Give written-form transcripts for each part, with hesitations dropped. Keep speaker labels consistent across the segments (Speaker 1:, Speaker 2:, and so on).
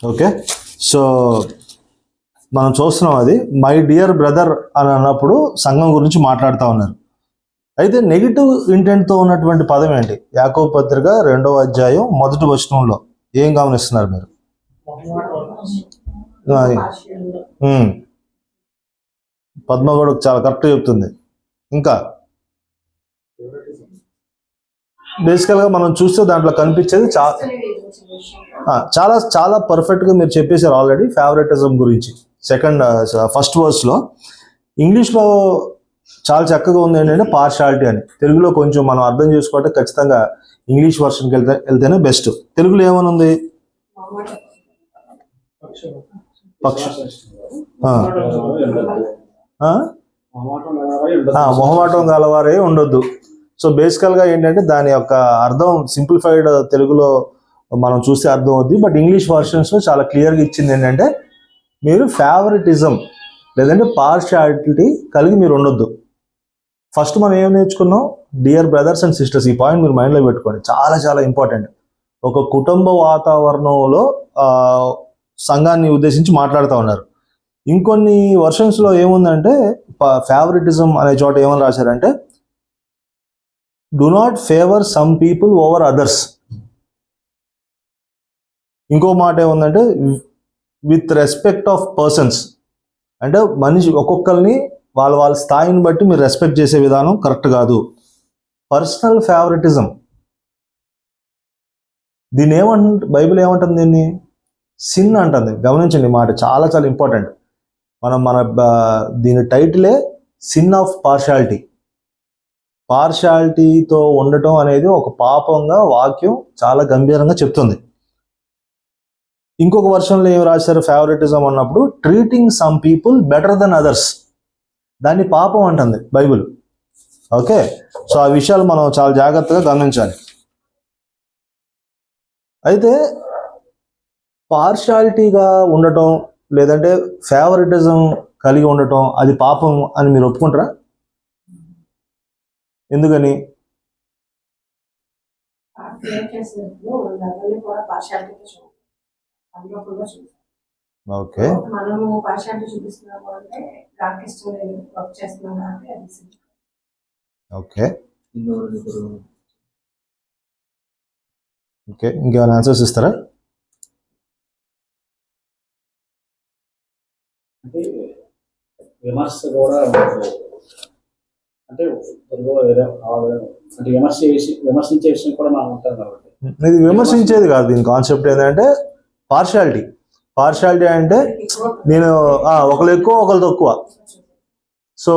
Speaker 1: Okay, so మనం చూస్తున్నాం అది మై డియర్ బ్రదర్ అని అన్నప్పుడు సంఘం గురించి మాట్లాడుతూ ఉన్నారు. అయితే నెగిటివ్ ఇంటెంట్తో ఉన్నటువంటి పదం ఏంటి? యాకోబు పత్రిక 2వ అధ్యాయం 1వ వచనంలో ఏం గమనిస్తున్నారు మీరు? పద్మ కూడా చాలా కరెక్ట్ చెప్తుంది. ఇంకా బేసికల్గా మనం చూస్తే దాంట్లో కనిపించేది చాలా చాలా పర్ఫెక్ట్గా మీరు చెప్పేశారు ఆల్రెడీ ఫేవరెటిజం గురించి. ఫస్ట్ వర్స్లో ఇంగ్లీష్లో చాలా చక్కగా ఉంది ఏంటంటే పార్షాలిటీ అని. తెలుగులో కొంచెం మనం అర్థం చేసుకోవాలంటే ఖచ్చితంగా ఇంగ్లీష్ వర్షన్కి వెళ్తేనే బెస్ట్. తెలుగులో ఏమని ఉంది? మొహమాటం గలవారే ఉండొద్దు. సో బేసికల్గా ఏంటంటే దాని యొక్క అర్థం సింప్లిఫైడ్ తెలుగులో మనం చూస్తే అర్థం అవుద్ది. బట్ ఇంగ్లీష్ వర్షన్స్లో చాలా క్లియర్గా ఇచ్చింది ఏంటంటే మీరు ఫేవరెటిజం లేదంటే పార్షాలిటీ కలిగి మీరు ఉండొద్దు. ఫస్ట్ మనం ఏం నేర్చుకున్నాం? Dear brothers and sisters. ఈ పాయింట్ మీరు మైండ్లో పెట్టుకోండి, చాలా చాలా ఇంపార్టెంట్. ఒక కుటుంబ వాతావరణంలో సంఘాన్ని ఉద్దేశించి మాట్లాడుతూ ఉన్నారు. ఇంకొన్ని వర్షన్స్లో ఏముందంటే ఫేవరెటిజం అనే చోట ఏమని రాశారంటే do not favour some people over others. ఇంకో మాట ఏముందంటే విత్ రెస్పెక్ట్ ఆఫ్ పర్సన్స్. అంటే మనిషి ఒక్కొక్కరిని వాళ్ళ స్థాయిని బట్టి మీరు రెస్పెక్ట్ చేసే విధానం కరెక్ట్ కాదు. పర్సనల్ ఫేవరెటిజం, దీన్ని బైబిల్ ఏమంటుంది? దీన్ని సిన్ అంటుంది. గమనించండి మాట, చాలా చాలా ఇంపార్టెంట్. మన దీని టైటిలే సిన్ ఆఫ్ పార్షాలిటీ. పార్షాలిటీతో ఉండటం అనేది ఒక పాపంగా వాక్యం చాలా గంభీరంగా చెప్తుంది. ఇంకొక వర్షన్లో ఏం రాశారు? ఫేవరెటిజం అన్నప్పుడు treating some people better than others, దాన్ని పాపం అంటుంది బైబిల్. ఓకే, సో ఆ విషయాలు మనం చాలా జాగ్రత్తగా గమనించాలి. అయితే పార్షాలిటీగా ఉండటం లేదంటే ఫేవరెటిజం కలిగి ఉండటం అది పాపం అని మీరు ఒప్పుకుంటారా? ఎందుకని? Okay, okay, okay. ఇంకేమైనా ఆన్సర్స్ ఇస్తారా?
Speaker 2: అంటే విమర్శ కూడా అంటే విమర్శించే విషయం కూడా మనం ఉంటాం కాబట్టి
Speaker 1: ఇది విమర్శించేది కాదు. దీని కాన్సెప్ట్ ఏంటంటే పార్షాలిటీ అంటే నేను ఒకళ్ళు ఎక్కువ ఒకళ్ళు తక్కువ. సో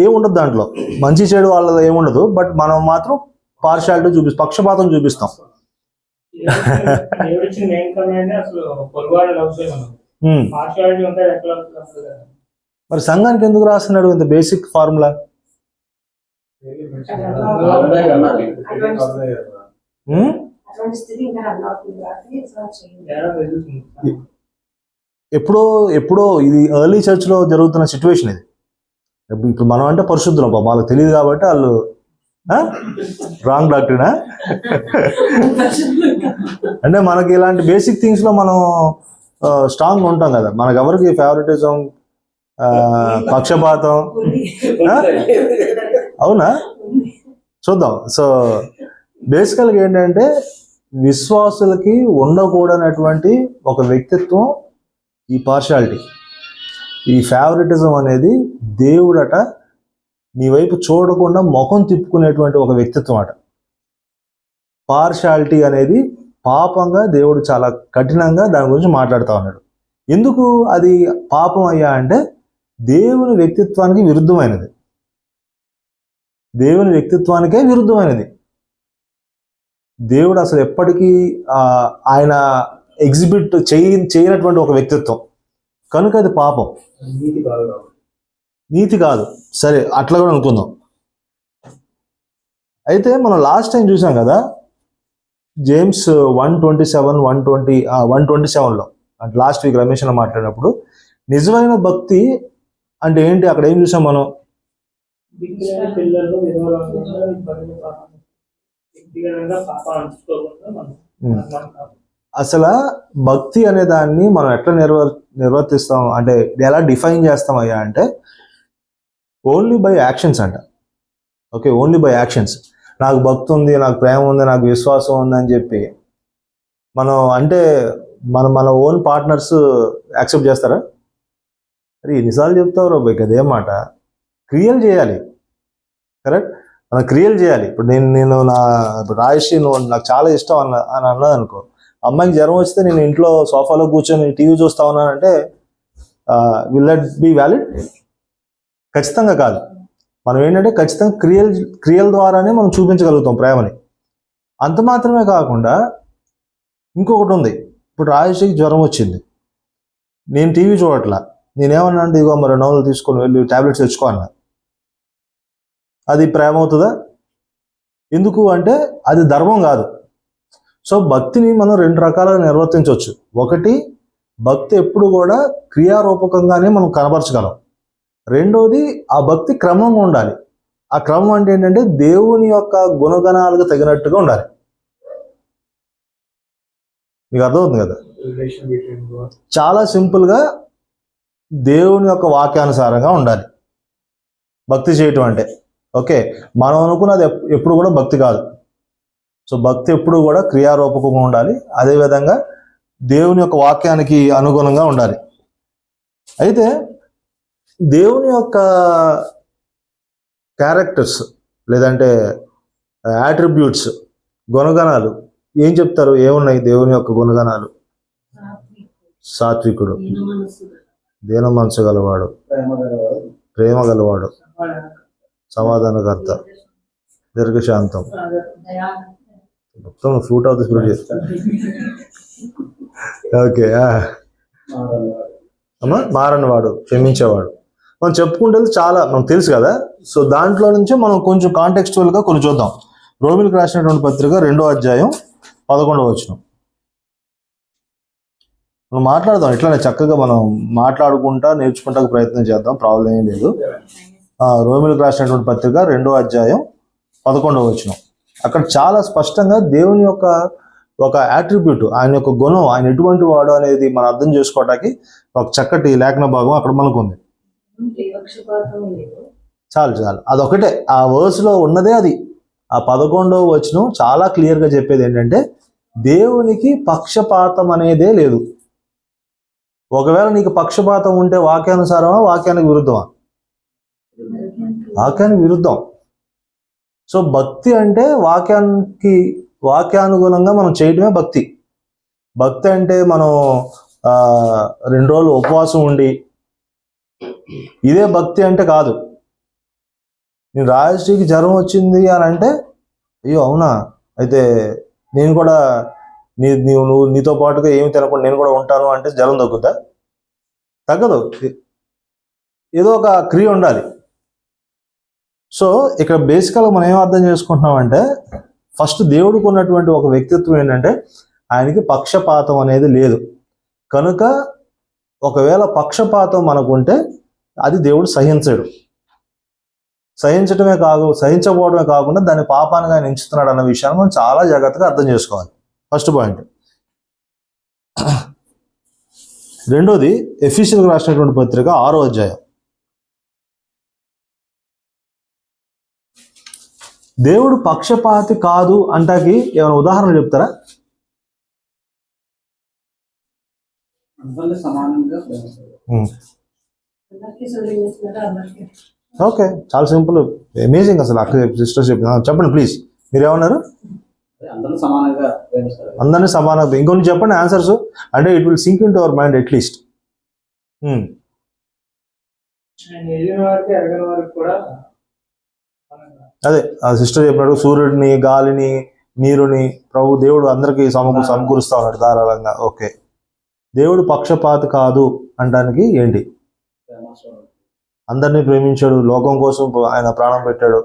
Speaker 1: ఏముండదు దాంట్లో, మంచి చెడు వాళ్ళది ఏముండదు. బట్ మనం మాత్రం పార్షాలిటీ పక్షపాతం చూపిస్తాం. మరి సంఘానికి ఎందుకు రాస్తున్నాడు ఇంత బేసిక్ ఫార్ములా? ఎప్పుడో ఇది ఎర్లీ చర్చ్లో జరుగుతున్న సిచ్యువేషన్ ఇది. ఇప్పుడు మనం అంటే పరిశుద్ధులం, వాళ్ళకి తెలియదు కాబట్టి వాళ్ళు రాంగ్ డాక్టరీనా? అంటే మనకి ఇలాంటి బేసిక్ థింగ్స్లో మనం స్ట్రాంగ్ ఉంటాం కదా. మనకు ఎవరికి ఫేవరెటిజం, పక్షపాతం అవునా? చూద్దాం. సో బేసికల్గా ఏంటంటే విశ్వాసులకి ఉండకూడనటువంటి ఒక వ్యక్తిత్వం ఈ పార్షాలిటీ, ఈ ఫేవరెటిజం అనేది. దేవుడట నీ వైపు చూడకుండా ముఖం తిప్పుకునేటువంటి ఒక వ్యక్తిత్వం అట. పార్షాలిటీ అనేది పాపంగా దేవుడు చాలా కఠినంగా దాని గురించి మాట్లాడుతూ ఉన్నాడు. ఎందుకు అది పాపం అయ్యా అంటే దేవుని వ్యక్తిత్వానికి విరుద్ధమైనది. దేవుని వ్యక్తిత్వానికే విరుద్ధమైనది. దేవుడు అసలు ఎప్పటికీ ఆయన ఎగ్జిబిట్ చేయనటువంటి ఒక వ్యక్తిత్వం కనుక అది పాపం, నీతి కాదు. సరే, అట్లా కూడా అనుకుందాం. అయితే మనం లాస్ట్ టైం చూసాం కదా జేమ్స్ 1:27లో అంటే లాస్ట్ వీక్ రమేష్ అన్న మాట్లాడినప్పుడు నిజమైన భక్తి అంటే ఏంటి? అక్కడ ఏం చూసాం మనం? అసలు భక్తి అనే దాన్ని మనం ఎట్లా నిర్వర్తిస్తాం అంటే ఎలా డిఫైన్ చేస్తామయ్యా అంటే ఓన్లీ బై యాక్షన్స్ అంట. Okay, only by actions. నాకు భక్తి ఉంది, నాకు ప్రేమ ఉంది, నాకు విశ్వాసం ఉంది అని చెప్పి మనం అంటే మన ఓన్ పార్ట్నర్స్ యాక్సెప్ట్ చేస్తారా? అరే ఎన్నిసార్లు చెప్తావు రోబాయ్ అదేం మాట. క్రియలు చేయాలి, కరెక్ట్? మనం క్రియలు చేయాలి. ఇప్పుడు నేను ఇప్పుడు రాజేష్ నువ్వు నాకు చాలా ఇష్టం అని అన్నది అనుకో, అమ్మాయికి జ్వరం వస్తే నేను ఇంట్లో సోఫాలో కూర్చొని టీవీ చూస్తా ఉన్నానంటే విల్ దట్ బి వ్యాలిడ్? ఖచ్చితంగా కాదు. మనం ఏంటంటే ఖచ్చితంగా క్రియల ద్వారానే మనం చూపించగలుగుతాం ప్రేమని. అంత మాత్రమే కాకుండా ఇంకొకటి ఉంది. ఇప్పుడు రాజేష్కి జ్వరం వచ్చింది, నేను టీవీ చూడట్లా, నేనేమన్నా అంటే ఇగో మరి 2 రోజులు తీసుకొని వెళ్ళి ట్యాబ్లెట్స్ తెచ్చుకో అన్నా. అది ప్రేమ అవుతుందా? ఎందుకు అంటే అది ధర్మం కాదు. సో భక్తిని మనం 2 రకాలుగా నిర్వర్తించవచ్చు. ఒకటి, భక్తి ఎప్పుడు కూడా క్రియారూపకంగానే మనం కనబరచగలం. రెండోది, ఆ భక్తి క్రమంగా ఉండాలి. ఆ క్రమం అంటే ఏంటంటే దేవుని యొక్క గుణగణాలకు తగినట్టుగా ఉండాలి. మీకు అర్థమవుతుంది కదా? చాలా సింపుల్గా దేవుని యొక్క వాక్యానుసారంగా ఉండాలి భక్తి చేయటం అంటే. ఓకే, మనం అనుకున్నది ఎప్పుడు కూడా భక్తి కాదు. సో భక్తి ఎప్పుడు కూడా క్రియారూపకంగా ఉండాలి, అదేవిధంగా దేవుని యొక్క వాక్యానికి అనుగుణంగా ఉండాలి. అయితే దేవుని యొక్క క్యారెక్టర్స్ లేదంటే యాట్రిబ్యూట్స్, గుణగణాలు ఏం చెప్తారు? ఏమున్నాయి దేవుని యొక్క గుణగణాలు? సాత్వికుడు, దీన మనసు గలవాడు, ప్రేమ గలవాడు, సమాధానకర్త, దీర్ఘశాంతం, మొత్తం fruit of the spirit. Okay, అమ్మా మారనివాడు, క్షమించేవాడు. మనం చెప్పుకుంటే చాలా మనకు తెలుసు కదా. సో దాంట్లో నుంచి మనం కొంచెం కాంటెక్స్చువల్గా కొన్ని చూద్దాం. రోమిలకు రాసినటువంటి పత్రిక 2వ అధ్యాయం 11వ వచనం. మనం మాట్లాడదాం, ఇట్లానే చక్కగా మనం మాట్లాడుకుంటా నేర్చుకుంటా ప్రయత్నం చేద్దాం, ప్రాబ్లం ఏం లేదు. రోమిలకు రాసినటువంటి పత్రిక 2వ అధ్యాయం 11వ వచనం. అక్కడ చాలా స్పష్టంగా దేవుని యొక్క ఒక యాట్రిబ్యూట్, ఆయన యొక్క గుణం, ఆయన ఎటువంటి వాడు అనేది మనం అర్థం చేసుకోవడానికి ఒక చక్కటి లేఖన భాగం అక్కడ మనకు ఉంది. చాలు అదొకటే, ఆ వర్స్లో ఉన్నదే అది. ఆ 11వ వచనం చాలా క్లియర్గా చెప్పేది ఏంటంటే దేవునికి పక్షపాతం అనేదే లేదు. ఒకవేళ నీకు పక్షపాతం ఉంటే వాక్యానుసారమా, వాక్యానికి విరుద్ధమా? వాక్యానికి విరుద్ధం. సో భక్తి అంటే వాక్యానుగుణంగా మనం చేయడమే భక్తి. భక్తి అంటే మనం 2 రోజులు ఉపవాసం ఉండి ఇదే భక్తి అంటే కాదు. నేను రాజశ్రీకి జ్వరం వచ్చింది అని అంటే అయ్యో అవునా, అయితే నేను కూడా నువ్వు నీతో పాటుగా ఏమి తినకుండా నేను కూడా ఉంటాను అంటే జ్వరం తగ్గుద్దా? తగ్గదు. ఏదో ఒక క్రియ ఉండాలి. సో ఇక్కడ బేసికల్గా మనం ఏం అర్థం చేసుకుంటున్నామంటే ఫస్ట్ దేవుడికి ఉన్నటువంటి ఒక వ్యక్తిత్వం ఏంటంటే ఆయనకి పక్షపాతం అనేది లేదు. కనుక ఒకవేళ పక్షపాతం మనకుంటే అది దేవుడు సహించడు. సహించకపోవడమే కాకుండా దాన్ని పాపానికి ఆయన ఎంచుతున్నాడు అన్న విషయాన్ని మనం చాలా జాగ్రత్తగా అర్థం చేసుకోవాలి. First point. రెండోది, ఎఫెసీయులకు రాసినటువంటి పత్రిక 6వ అధ్యాయం. దేవుడు పక్షపాతి కాదు అంటాకి ఏమైనా ఉదాహరణ చెప్తారా? ఓకే, చాలా సింపుల్, అమేజింగ్ అసలు. అక్కడ సిస్టర్ చెప్పండి ప్లీజ్, మీరేమన్నారు? అందరినీ సమానంగా. ఇంకొన్ని చెప్పండి ఆన్సర్స్, అంటే it will sink into our mind at least. అదే ఆ సిస్టర్ చెప్పినట్టు సూర్యుడిని, గాలిని, నీరుని ప్రభు దేవుడు అందరికీ సమకూరుస్తా ఉన్నాడు ధారాళంగా. ఓకే, దేవుడు పక్షపాతి కాదు అనడానికి ఏంటి? అందరినీ ప్రేమించాడు, లోకం కోసం ఆయన ప్రాణం పెట్టాడు.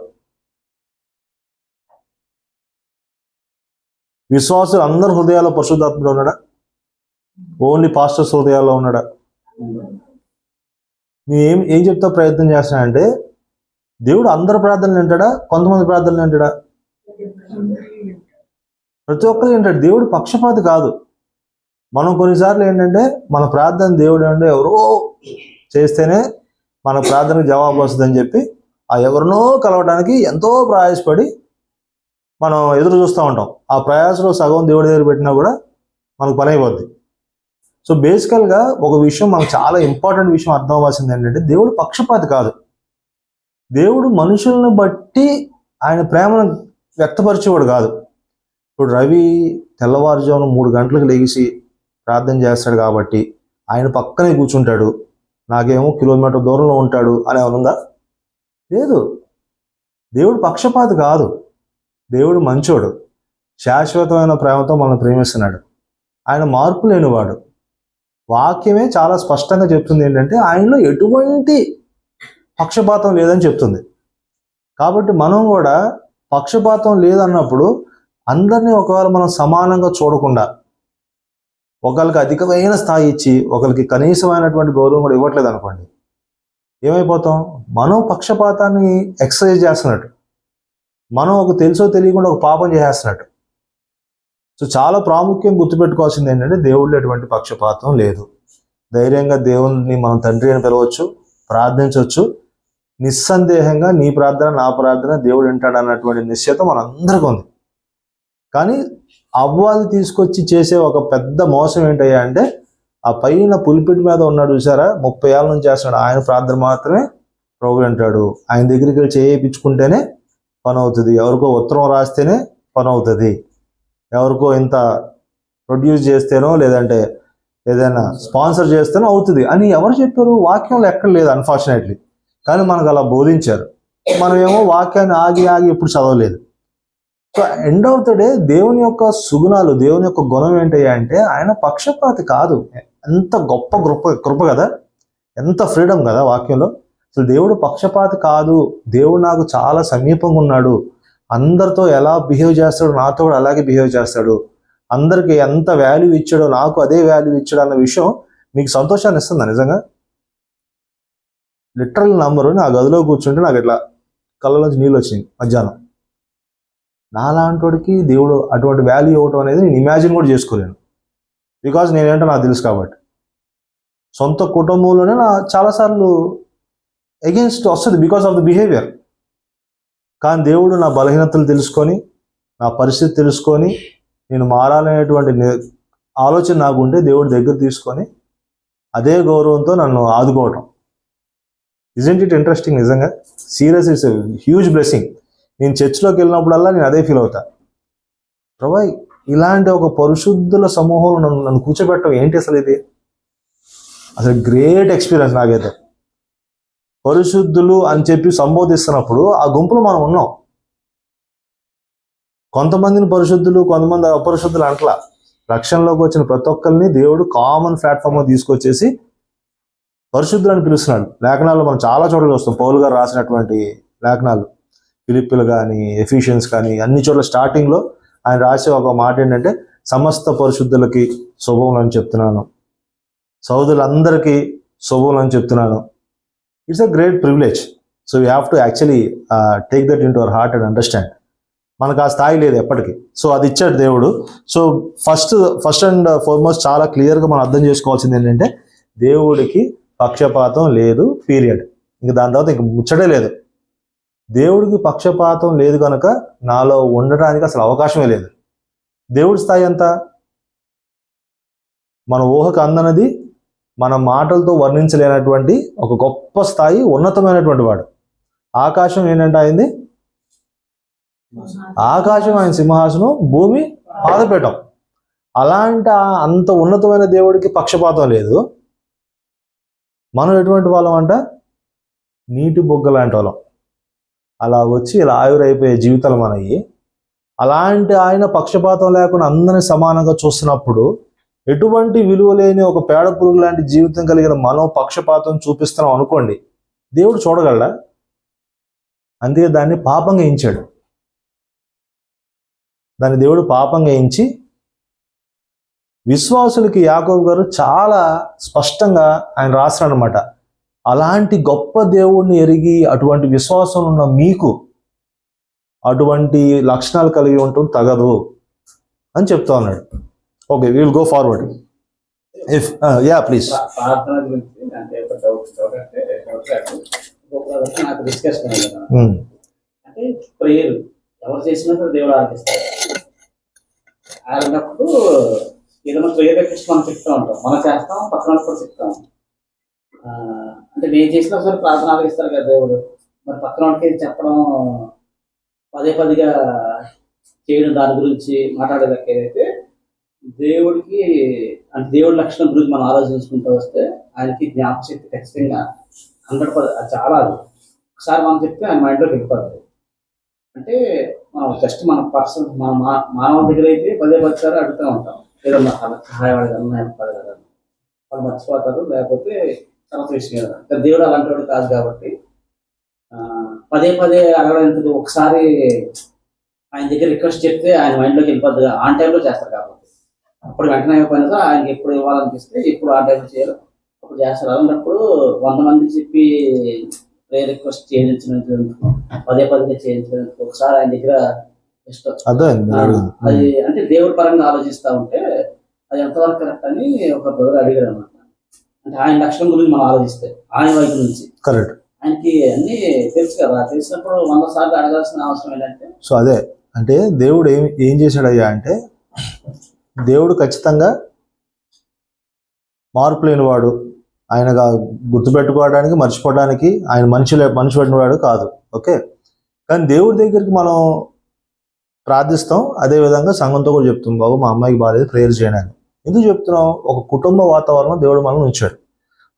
Speaker 1: విశ్వాసులు అందరి హృదయాల్లో పరిశుద్ధాత్ముడు ఉన్నాడా? ఓన్లీ పాస్టర్స్ హృదయాల్లో ఉన్నాడా? నేను ఏం చెప్తా ప్రయత్నం చేస్తానంటే దేవుడు అందరి ప్రార్థనలు వింటాడా, కొంతమంది ప్రార్థనలు వింటాడా? ప్రతి ఒక్కరు వింటాడు. దేవుడు పక్షపాతి కాదు. మనం కొన్నిసార్లు ఏంటంటే మన ప్రార్థన దేవుడు అంటే ఎవరో చేస్తేనే మన ప్రార్థనకు జవాబు వస్తుందని చెప్పి ఆ ఎవరినో కలవడానికి ఎంతో ప్రయాసపడి మనం ఎదురు చూస్తూ ఉంటాం. ఆ ప్రయాసలో సగం దేవుడి దగ్గర పెట్టినా కూడా మనకు పని అయిపోద్ది. సో బేసికల్గా ఒక విషయం మనకు చాలా ఇంపార్టెంట్ విషయం అర్థం అవ్వాల్సింది ఏంటంటే దేవుడు పక్షపాతి కాదు. దేవుడు మనుషులను బట్టి ఆయన ప్రేమను వ్యక్తపరిచేవాడు కాదు. ఇప్పుడు రవి తెల్లవారుజామున 3 గంటలకు లేచి ప్రార్థన చేస్తాడు కాబట్టి ఆయన పక్కనే కూర్చుంటాడు, నాకేమో కిలోమీటర్ దూరంలో ఉంటాడు అని ఉందా? లేదు. దేవుడు పక్షపాతి కాదు. దేవుడు మంచోడు, శాశ్వతమైన ప్రేమతో మనల్ని ప్రేమిస్తున్నాడు. ఆయన మార్పు లేనివాడు. వాక్యమే చాలా స్పష్టంగా చెప్తుంది ఏంటంటే ఆయనలో ఎటువంటి పక్షపాతం లేదని చెప్తుంది. కాబట్టి మనం కూడా పక్షపాతం లేదన్నప్పుడు అందరినీ ఒకవేళ మనం సమానంగా చూడకుండా ఒకరికి అధికమైన స్థాయి ఇచ్చి ఒకరికి కనీసమైనటువంటి గౌరవం కూడా ఇవ్వట్లేదు అనుకోండి, ఏమైపోతాం? మనం పక్షపాతాన్ని ఎక్సర్సైజ్ చేస్తున్నట్టు, మనం ఒక తెలుసో తెలియకుండా ఒక పాపం చేసేస్తున్నట్టు. సో చాలా ప్రాముఖ్యం గుర్తుపెట్టుకోవాల్సింది ఏంటంటే దేవుళ్ళు ఎటువంటి పక్షపాతం లేదు. ధైర్యంగా దేవుని మనం తండ్రి అని పిలవచ్చు, ప్రార్థించవచ్చు. నిస్సందేహంగా నీ ప్రార్థన నా ప్రార్థన దేవుడు వింటాడు అన్నటువంటి నిశ్చయత మనందరికీ ఉంది. కానీ అవ్వాలి తీసుకొచ్చి చేసే ఒక పెద్ద మోసం ఏంటయ్యా అంటే ఆ పైన పులిపిటి మీద ఉన్నాడు చూసారా, 30 ఏళ్ళ నుంచి చేస్తున్నాడు, ఆయన ప్రార్థన మాత్రమే ప్రభు వింటాడు. ఆయన దగ్గరికి వెళ్ళి చేయించుకుంటేనే పని అవుతుంది, ఎవరికో ఉత్తరం రాస్తేనే పని అవుతుంది, ఎవరికో ఇంత ప్రొడ్యూస్ చేస్తేనో లేదంటే ఏదైనా స్పాన్సర్ చేస్తేనో అవుతుంది అని ఎవరు చెప్పారు? వాక్యంలో ఎక్కడ లేదు అన్ఫార్చునేట్లీ. కానీ మనకు అలా బోధించారు. మనమేమో వాక్యాన్ని ఆగి ఎప్పుడు చదవలేదు. So end of the day దేవుని యొక్క సుగుణాలు, దేవుని యొక్క గుణం ఏంటయ్యా అంటే ఆయన పక్షపాతి కాదు. ఎంత గొప్ప కృప కదా, ఎంత ఫ్రీడమ్ కదా వాక్యంలో. అసలు దేవుడు పక్షపాతి కాదు. దేవుడు నాకు చాలా సమీపంగా ఉన్నాడు, అందరితో ఎలా బిహేవ్ చేస్తాడు నాతో కూడా అలాగే బిహేవ్ చేస్తాడు, అందరికి ఎంత వాల్యూ ఇచ్చాడో నాకు అదే వాల్యూ ఇచ్చాడు అన్న విషయం మీకు సంతోషాన్ని ఇస్తుందా? నిజంగా లిటరల్ నంబరు. నా గదిలో కూర్చుంటే నాకు ఇట్లా కళ్ళలోంచి నీళ్ళు వచ్చినాయి మధ్యాహ్నం. నాలాంటివాడికి దేవుడు అటువంటి వాల్యూ ఇవ్వటం అనేది నేను ఇమాజిన్ కూడా చేసుకోలేను. బికాజ్ నేనేంటో నాకు తెలుసు కాబట్టి. సొంత కుటుంబంలోనే నా చాలాసార్లు అగెన్స్ట్ వస్తుంది బికాస్ ఆఫ్ ద బిహేవియర్. కానీ దేవుడు నా బలహీనతలు తెలుసుకొని, నా పరిస్థితి తెలుసుకొని, నేను మారాలనేటువంటి ఆలోచన నాకు ఉంటే దేవుడి దగ్గర తీసుకొని అదే గౌరవంతో నన్ను ఆదుకోవటం. Isn't it interesting? నిజంగా సీరియస్, ఇట్స్ హ్యూజ్ బ్లెస్సింగ్. నేను చర్చ్లోకి వెళ్ళినప్పుడల్లా నేను అదే ఫీల్ అవుతా. ప్రభా, ఇలాంటి ఒక పరిశుద్ధుల సమూహంలో నన్ను కూర్చోబెట్టడం ఏంటి అసలు? ఇది అసలు గ్రేట్ ఎక్స్పీరియన్స్ నాకైతే. పరిశుద్ధులు అని చెప్పి సంబోధిస్తున్నప్పుడు ఆ గుంపులో మనం ఉన్నాం. కొంతమందిని పరిశుద్ధులు, కొంతమంది అపరిశుద్ధులు అంటలా. రక్షణలోకి వచ్చిన ప్రతి ఒక్కరిని దేవుడు కామన్ ప్లాట్ఫామ్లో తీసుకొచ్చేసి పరిశుద్ధులు అని పిలుస్తున్నాడు. లేఖనాల్లో మనం చాలా చోట్ల చూస్తాం. పౌలు గారు రాసినటువంటి లేఖనాలు, ఫిలిప్పీలు కానీ ఎఫిషియన్స్ కానీ అన్ని చోట్ల స్టార్టింగ్లో ఆయన రాసే ఒక మాట ఏంటంటే సమస్త పరిశుద్ధులకి శుభములు అని చెప్తున్నాను, సోదరులందరికీ శుభములు అని చెప్తున్నాను. It's a great privilege. So we have to actually take that in to our heart and understand. మనకు ఆ స్థాయి లేదు ఎప్పటికీ. సో అది ఇచ్చాడు దేవుడు. సో ఫస్ట్ అండ్ ఫార్మోస్ట్ చాలా క్లియర్గా మనం అర్థం చేసుకోవాల్సింది ఏంటంటే దేవుడికి పక్షపాతం లేదు, పీరియడ్. ఇంక దాని తర్వాత ఇంక ముచ్చటే లేదు. దేవుడికి పక్షపాతం లేదు కనుక నాలో ఉండటానికి అసలు అవకాశమే లేదు. దేవుడి స్థాయి ఎంత? మన ఊహకు అందనది, మన మాటలతో వర్ణించలేనటువంటి ఒక గొప్ప స్థాయి, ఉన్నతమైనటువంటి వాడు. ఆకాశం ఏంటంటే అయింది, ఆకాశం ఆయన సింహాసనం, భూమి పాదపీఠం. అలాంటి అంత ఉన్నతమైన దేవుడికి పక్షపాతం లేదు. మనం ఎటువంటి వాళ్ళం అంట? నీటి బొగ్గ లాంటి వాళ్ళం. అలా వచ్చి ఇలా ఆవిరైపోయే జీవితాలు మనవి. అలాంటి ఆయన పక్షపాతం లేకుండా అందరినీ సమానంగా చూస్తున్నప్పుడు ఎటువంటి విలువ లేని ఒక పేడ పురుగు లాంటి జీవితం కలిగిన మనం పక్షపాతం చూపిస్తున్నాం అనుకోండి, దేవుడు చూడగలడా? అందుకే దాన్ని పాపంగా ఎంచాడు. దాన్ని దేవుడు పాపంగా ఎంచి విశ్వాసులకి యాకోబు గారు చాలా స్పష్టంగా ఆయన రాస్తాడు అనమాట. అలాంటి గొప్ప దేవుడిని ఎరిగి అటువంటి విశ్వాసం ఉన్న మీకు అటువంటి లక్షణాలు కలిగి ఉండటం తగదు అని చెప్తా ఉన్నాడు. Okay, will go forward. If yeah please.
Speaker 2: ప్రార్థన గురించి అంటే ఒక డౌట్ అంటే నాకు డిస్కషన్ అంటే ప్రేయర్ ఎవరు చేసినా సరే దేవుడు ఆలకిస్తాడు. ఆడినప్పుడు ఏదైనా ప్రేయర్ రిక్వెస్ట్ మనం చెప్తా ఉంటాం, మనం చేస్తాం, పక్కన కూడా చెప్తాం. అంటే నేను చేసినా సరే ప్రార్థన ఆలకిస్తారు కదా దేవుడు. మరి పక్కన వాళ్ళకి చెప్పడం పదే పదిగా చేయడం దాని గురించి మాట్లాడేదాకా ఏదైతే దేవుడికి అంటే దేవుడి లక్షణం గురించి మనం ఆలోచించుకుంటూ వస్తే ఆయనకి జ్ఞాపకశక్తి ఖచ్చితంగా 100% చాలా. అది ఒకసారి మనం చెప్తే ఆయన మైండ్లోకి వెళ్ళిపోతుంది. అంటే మనం జస్ట్ మన పర్సన్ మన మానవ దగ్గర అయితే పదే పదిసారి అడుగుతూ ఉంటాం, ఏదన్నా సహాయం అడగన్నా పడగలరు, వాళ్ళు మర్చిపోతారు, లేకపోతే తర్వాత విషయం కదా. దేవుడు అలాంటి వాడు కాదు కాబట్టి పదే పదే అడగడం ఒకసారి ఆయన దగ్గర రిక్వెస్ట్ చెప్తే ఆయన మైండ్లోకి వెళ్ళిపోద్ది. ఆన్ టైంలో చేస్తారు కాబట్టి అప్పుడు వెంటనే అయిపోయినా ఆయనకి ఎప్పుడు ఇవ్వాలనిపిస్తే ఇప్పుడు ఆ టైంలో చేయాలి అప్పుడు చేస్తారు. అలాంటప్పుడు 100 మందికి చెప్పి ప్రేయర్ రిక్వెస్ట్ చేయించినందుకు పదే పదే చేయించినందుకు ఒకసారి ఆయన దగ్గర అది అంటే దేవుడి పరంగా ఆలోచిస్తూ ఉంటే అది ఎంతవరకు కరెక్ట్ అని ఒక బ్రదర్ అడిగారు అన్నమాట. అంటే ఆయన లక్షణం గురించి మనం ఆలోచిస్తే ఆయన వైపు నుంచి
Speaker 1: కరెక్ట్
Speaker 2: ఆయనకి అన్ని తెలుసు కదా. తెలిసినప్పుడు 100 సార్లు అడగాల్సిన అవసరం ఏంటంటే
Speaker 1: సో అదే అంటే దేవుడు ఏం చేశాడయ్యా అంటే దేవుడు ఖచ్చితంగా మార్పు లేనివాడు, ఆయనగా గుర్తుపెట్టుకోవడానికి మర్చిపోవడానికి ఆయన మనిషి పడినవాడు కాదు. ఓకే, కానీ దేవుడి దగ్గరికి మనం ప్రార్థిస్తాం. అదేవిధంగా సంఘంతో కూడా చెప్తాం, బాబు మా అమ్మాయికి బాగాలేదు ప్రేయర్ చేయడానికి. ఎందుకు చెప్తున్నాం? ఒక కుటుంబ వాతావరణం దేవుడు మనల్ని ఉంచాడు.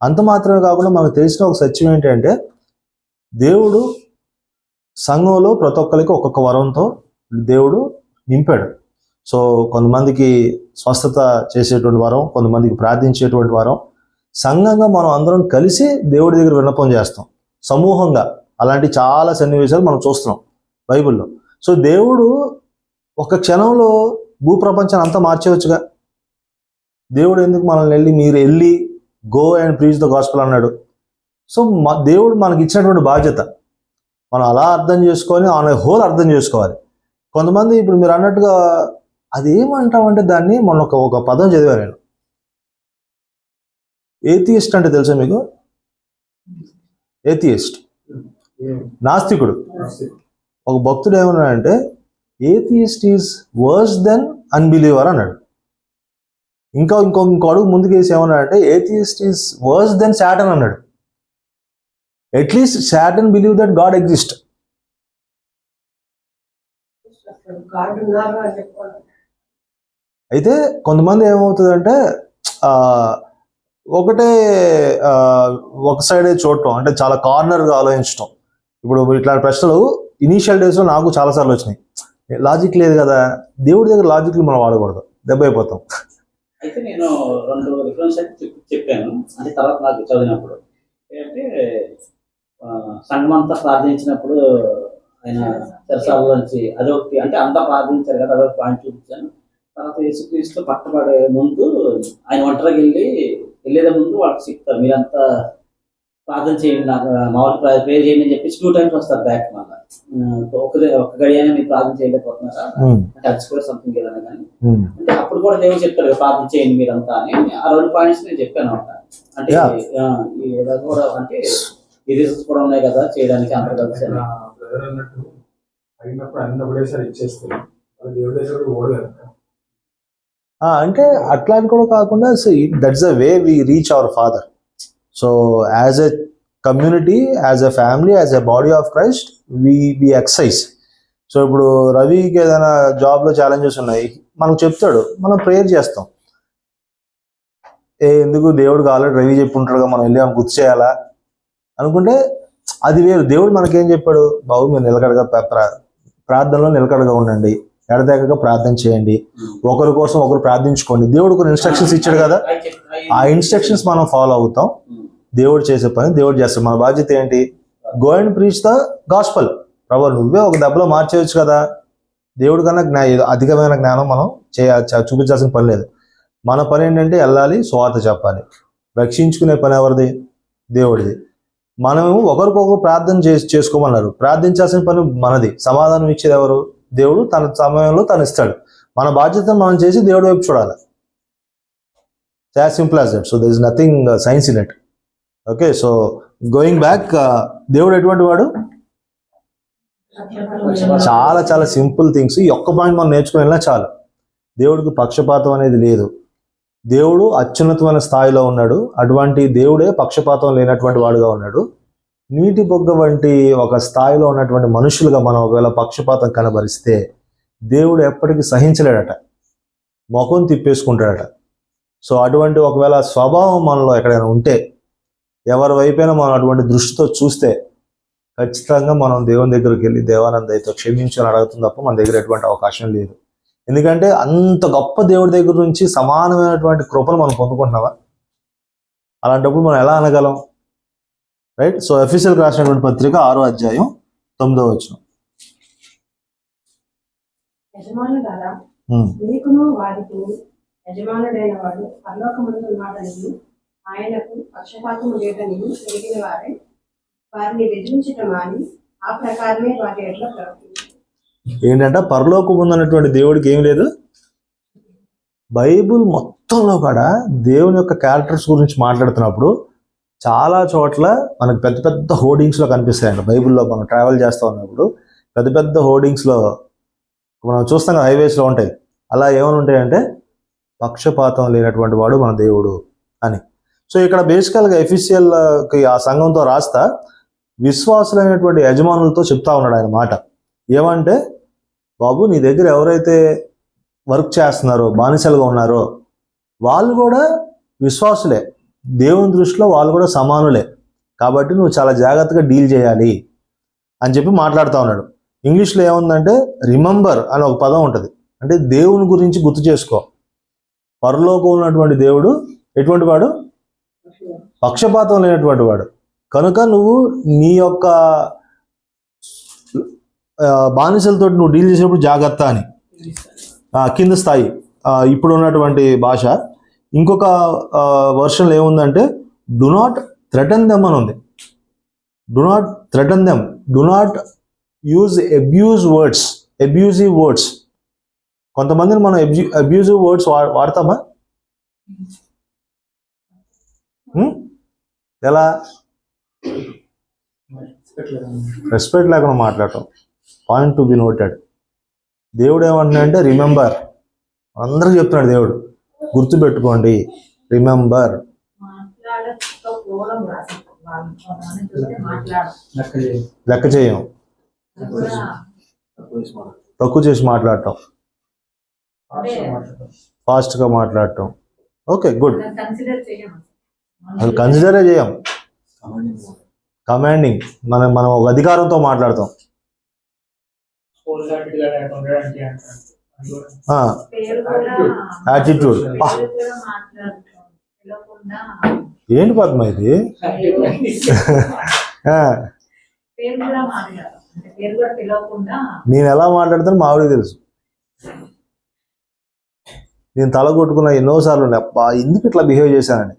Speaker 1: అంత మాత్రమే కాకుండా మనకు తెలిసిన ఒక సత్యం ఏంటంటే దేవుడు సంఘంలో ప్రతి ఒక్కరికి ఒక్కొక్క వరంతో దేవుడు నింపాడు. సో కొంతమందికి స్వస్థత చేసేటువంటి వరం, కొంతమందికి ప్రార్థించేటువంటి వరం. సంఘంగా మనం అందరం కలిసి దేవుడి దగ్గర విన్నపం చేస్తాం సమూహంగా. అలాంటి చాలా సన్నివేశాలు మనం చూస్తున్నాం బైబిల్లో. సో దేవుడు ఒక క్షణంలో భూప్రపంచాన్ని అంతా మార్చేయవచ్చుగా. దేవుడు ఎందుకు మనల్ని మీరు వెళ్ళి go and preach the gospel అన్నాడు. సో దేవుడు మనకి ఇచ్చినటువంటి బాధ్యత మనం అలా అర్థం చేసుకొని ఆన్ హోల్ అర్థం చేసుకోవాలి. కొంతమంది ఇప్పుడు మీరు అన్నట్టుగా అది ఏమంటామంటే దాన్ని మొన్న ఒక పదం చదివాను నేను. ఏథియిస్ట్ అంటే తెలుసా మీకు? ఏథియిస్ట్ నాస్తికుడు. ఒక భక్తుడు ఏమన్నాడంటే ఏథియిస్ట్ ఈజ్ వర్స్ దెన్ అన్బిలీవర్ అన్నాడు. ఇంకో అడుగు ముందుకు వేసి ఏమన్నాడంటే ఏథియిస్ట్ ఈజ్ వర్స్ దెన్ సాటన్ అన్నాడు. At least Satan believe that God exist. అయితే కొంతమంది ఏమవుతుందంటే ఒకటే ఒక సైడే చూడటం, అంటే చాలా కార్నర్గా ఆలోచించటం. ఇప్పుడు ఇట్లాంటి ప్రశ్నలు ఇనీషియల్ డేస్లో నాకు చాలాసార్లు వచ్చినాయి. లాజిక్ లేదు కదా, దేవుడి దగ్గర లాజిక్లు మనం వాడకూడదు, దెబ్బ అయిపోతాం.
Speaker 2: అయితే నేను 2 రిఫరెన్స్ చెప్పాను. అంటే తర్వాత నాకు చదివినప్పుడు ఏంటంటే సంఘం అంతా ప్రార్థించినప్పుడు ఆయన చెరసాలలోంచి అదొకటి, అంటే అంతా ప్రార్థించారు కదా, అదొక పాయింట్ చూపించాను. తర్వాత యేసుక్రీస్తు పట్టబడే ముందు ఆయన ఒంటరికి వెళ్ళేదే ముందు వాళ్ళకి చెప్తారు, మీరంతా ప్రార్థన చేయండి, నాకు మామూలు ప్రేర్ చేయండి అని చెప్పి 2 times వస్తారు బ్యాక్. మళ్ళీ ఒక గడియైనా మీరు ప్రార్థన చేయలేకపోతున్నారా అంటే అది కూడా సంథింగ్ ఏదైనా కానీ అంటే అప్పుడు కూడా దేవుడు చెప్తారు ప్రార్థన చేయండి మీరంతా అని. ఆ 2 పాయింట్స్ నేను చెప్పాను అనమాట. అంటే కూడా అంటే ఈ రీజన్స్ కూడా ఉన్నాయి కదా చేయడానికి అందరూ కలిసి
Speaker 1: అంటే అట్లా కూడా కాకుండా that's the way we reach our father. So as a community, as a family, as a body of Christ we exercise. So ఇప్పుడు రవికి ఏదైనా జాబ్లో ఛాలెంజెస్ ఉన్నాయి, మనకు చెప్తాడు, మనం ప్రేయర్ చేస్తాం. ఎందుకు దేవుడికి ఆల్రెడీ రవి చెప్పి ఉంటాడుగా, మనం వెళ్ళి మనం గుర్తు చేయాలా అనుకుంటే అది వేరు. దేవుడు మనకేం చెప్పాడు? బాబు మీరు నిలకడగా ప్రార్థనలో నిలకడగా ఉండండి, ఎడతెగక ప్రార్థన చేయండి, ఒకరి కోసం ఒకరు ప్రార్థించుకోండి. దేవుడు కొన్ని ఇన్స్ట్రక్షన్స్ ఇచ్చాడు కదా, ఆ ఇన్స్ట్రక్షన్స్ మనం ఫాలో అవుతాం. దేవుడు చేసే పని దేవుడు చేస్తాం. మన బాధ్యత ఏంటి? Go and preach the gospel. ప్రభు నువ్వే ఒక దెబ్బలో మార్చేయచ్చు కదా. దేవుడి కన్నా అధికమైన జ్ఞానం మనం చూపించాల్సిన పని లేదు. మన పని ఏంటంటే వెళ్ళాలి, సువార్త చెప్పాలి. రక్షించుకునే పని ఎవరిది? దేవుడిది. మనము ఒకరికొకరు ప్రార్థన చేసుకోమన్నారు, ప్రార్థించాల్సిన పని మనది. సమాధానం ఇచ్చేది ఎవరు? దేవుడు తన సమయంలో తను ఇస్తాడు. మన బాధ్యతను మనం చేసి దేవుడి వైపు చూడాలి. As simple as that. So there is nothing science in it. Okay, so going back, దేవుడు ఎటువంటి వాడు? చాలా చాలా సింపుల్ థింగ్స్. ఈ ఒక్క పాయింట్ మనం నేర్చుకుని వెళ్ళినా చాలు. దేవుడికి పక్షపాతం అనేది లేదు. దేవుడు అత్యున్నతమైన స్థాయిలో ఉన్నాడు. అటువంటి దేవుడే పక్షపాతం లేనటువంటి వాడుగా ఉన్నాడు. నీటి బొగ్గ వంటి ఒక స్థాయిలో ఉన్నటువంటి మనుషులుగా మనం ఒకవేళ పక్షపాతం కనబరిస్తే దేవుడు ఎప్పటికీ సహించలేడట, ముఖం తిప్పేసుకుంటాడట. సో అటువంటి ఒకవేళ స్వభావం మనలో ఎక్కడైనా ఉంటే, ఎవరి వైపైనా మనం అటువంటి దృష్టితో చూస్తే ఖచ్చితంగా మనం దేవుని దగ్గరికి వెళ్ళి దేవానందయ్యతో క్షమించి అని అడుగుతుంది తప్ప మన దగ్గర ఎటువంటి అవకాశం లేదు. ఎందుకంటే అంత గొప్ప దేవుడి దగ్గర నుంచి సమానమైనటువంటి కృపను మనం పొందుకుంటున్నావా? అలాంటప్పుడు మనం ఎలా అనగలం? రైట్. సో ఎఫెసీయులకు రాసినటువంటి పత్రిక 6వ అధ్యాయం 9వ వచనం.
Speaker 3: యజమానులారా, మీకును వారికి యజమానుడైన వాడు పరలోకమందు ఉన్నాడని, ఆయనకు పక్షపాతము లేదని ఎరిగిన వారే వారిని బెదిరించటం అని ఆ ప్రకారమే వారి ఎట్లా ప్రవర్తించారు.
Speaker 1: ఏంటంటే పరలోకం ఉందన్నటువంటి దేవుడికి ఏం లేదు. బైబుల్ మొత్తంలో కూడా దేవుని యొక్క క్యారెక్టర్స్ గురించి మాట్లాడుతున్నప్పుడు చాలా చోట్ల మనకు పెద్ద పెద్ద హోర్డింగ్స్లో కనిపిస్తాయండి. బైబిల్లో మనం ట్రావెల్ చేస్తూ ఉన్నప్పుడు పెద్ద పెద్ద హోర్డింగ్స్లో మనం చూస్తాం కదా, హైవేస్లో ఉంటాయి. అలా ఏమైనా ఉంటాయంటే పక్షపాతం లేనటువంటి వాడు మన దేవుడు అని. సో ఇక్కడ బేసికల్గా ఎఫెసీయులకి ఆ సంఘంతో రాస్తా విశ్వాసులైనటువంటి యజమానులతో చెప్తా ఉన్నాడు ఆయన మాట. ఏమంటే, బాబు నీ దగ్గర ఎవరైతే వర్క్ చేస్తున్నారో, బానిసలుగా ఉన్నారో వాళ్ళు కూడా విశ్వాసులే, దేవుని దృష్టిలో వాళ్ళు కూడా సమానులే. కాబట్టి నువ్వు చాలా జాగ్రత్తగా డీల్ చేయాలి అని చెప్పి మాట్లాడుతూ ఉన్నాడు. ఇంగ్లీష్లో ఏముందంటే రిమెంబర్ అని ఒక పదం ఉంటుంది. అంటే దేవుని గురించి గుర్తు చేసుకో. పరలోకం ఉన్నటువంటి దేవుడు ఎటువంటి వాడు? పక్షపాతం లేనటువంటి వాడు. కనుక నువ్వు నీ యొక్క బానిసలతో నువ్వు డీల్ చేసేటప్పుడు జాగ్రత్త అని. కింద స్థాయి ఇప్పుడు ఉన్నటువంటి భాష. ఇంకొక వర్షన్లో ఏముందంటే డు నాట్ థ్రెటన్ దెమ్ అని ఉంది. Do not threaten them, do not use abusive words. కొంతమందిని మనం అబ్యూజివ్ వర్డ్స్ వాడతామా? ఎలా? రెస్పెక్ట్ లేకుండా మాట్లాడటం. Point to be noted. దేవుడు ఏమంటున్నాడంటే రిమెంబర్. అందరికి చెప్తున్నాడు దేవుడు, గుర్తుపెట్టుకోండి, రిమెంబర్. లెక్క చేయం, తక్కువ చేసి మాట్లాడటం, ఫాస్ట్గా మాట్లాడటం. Okay, good. అసలు కన్సిడరే చేయం. కమాండింగ్, మనం ఒక అధికారంతో మాట్లాడతాం. యాటిట్యూడ్. ఏంటి పద్మ ఇది? నేను ఎలా మాట్లాడతాను మా ఆవిడకి తెలుసు. నేను తల కొట్టుకున్న ఎన్నోసార్లు అబ్బా ఎందుకు ఇట్లా బిహేవ్ చేశానని.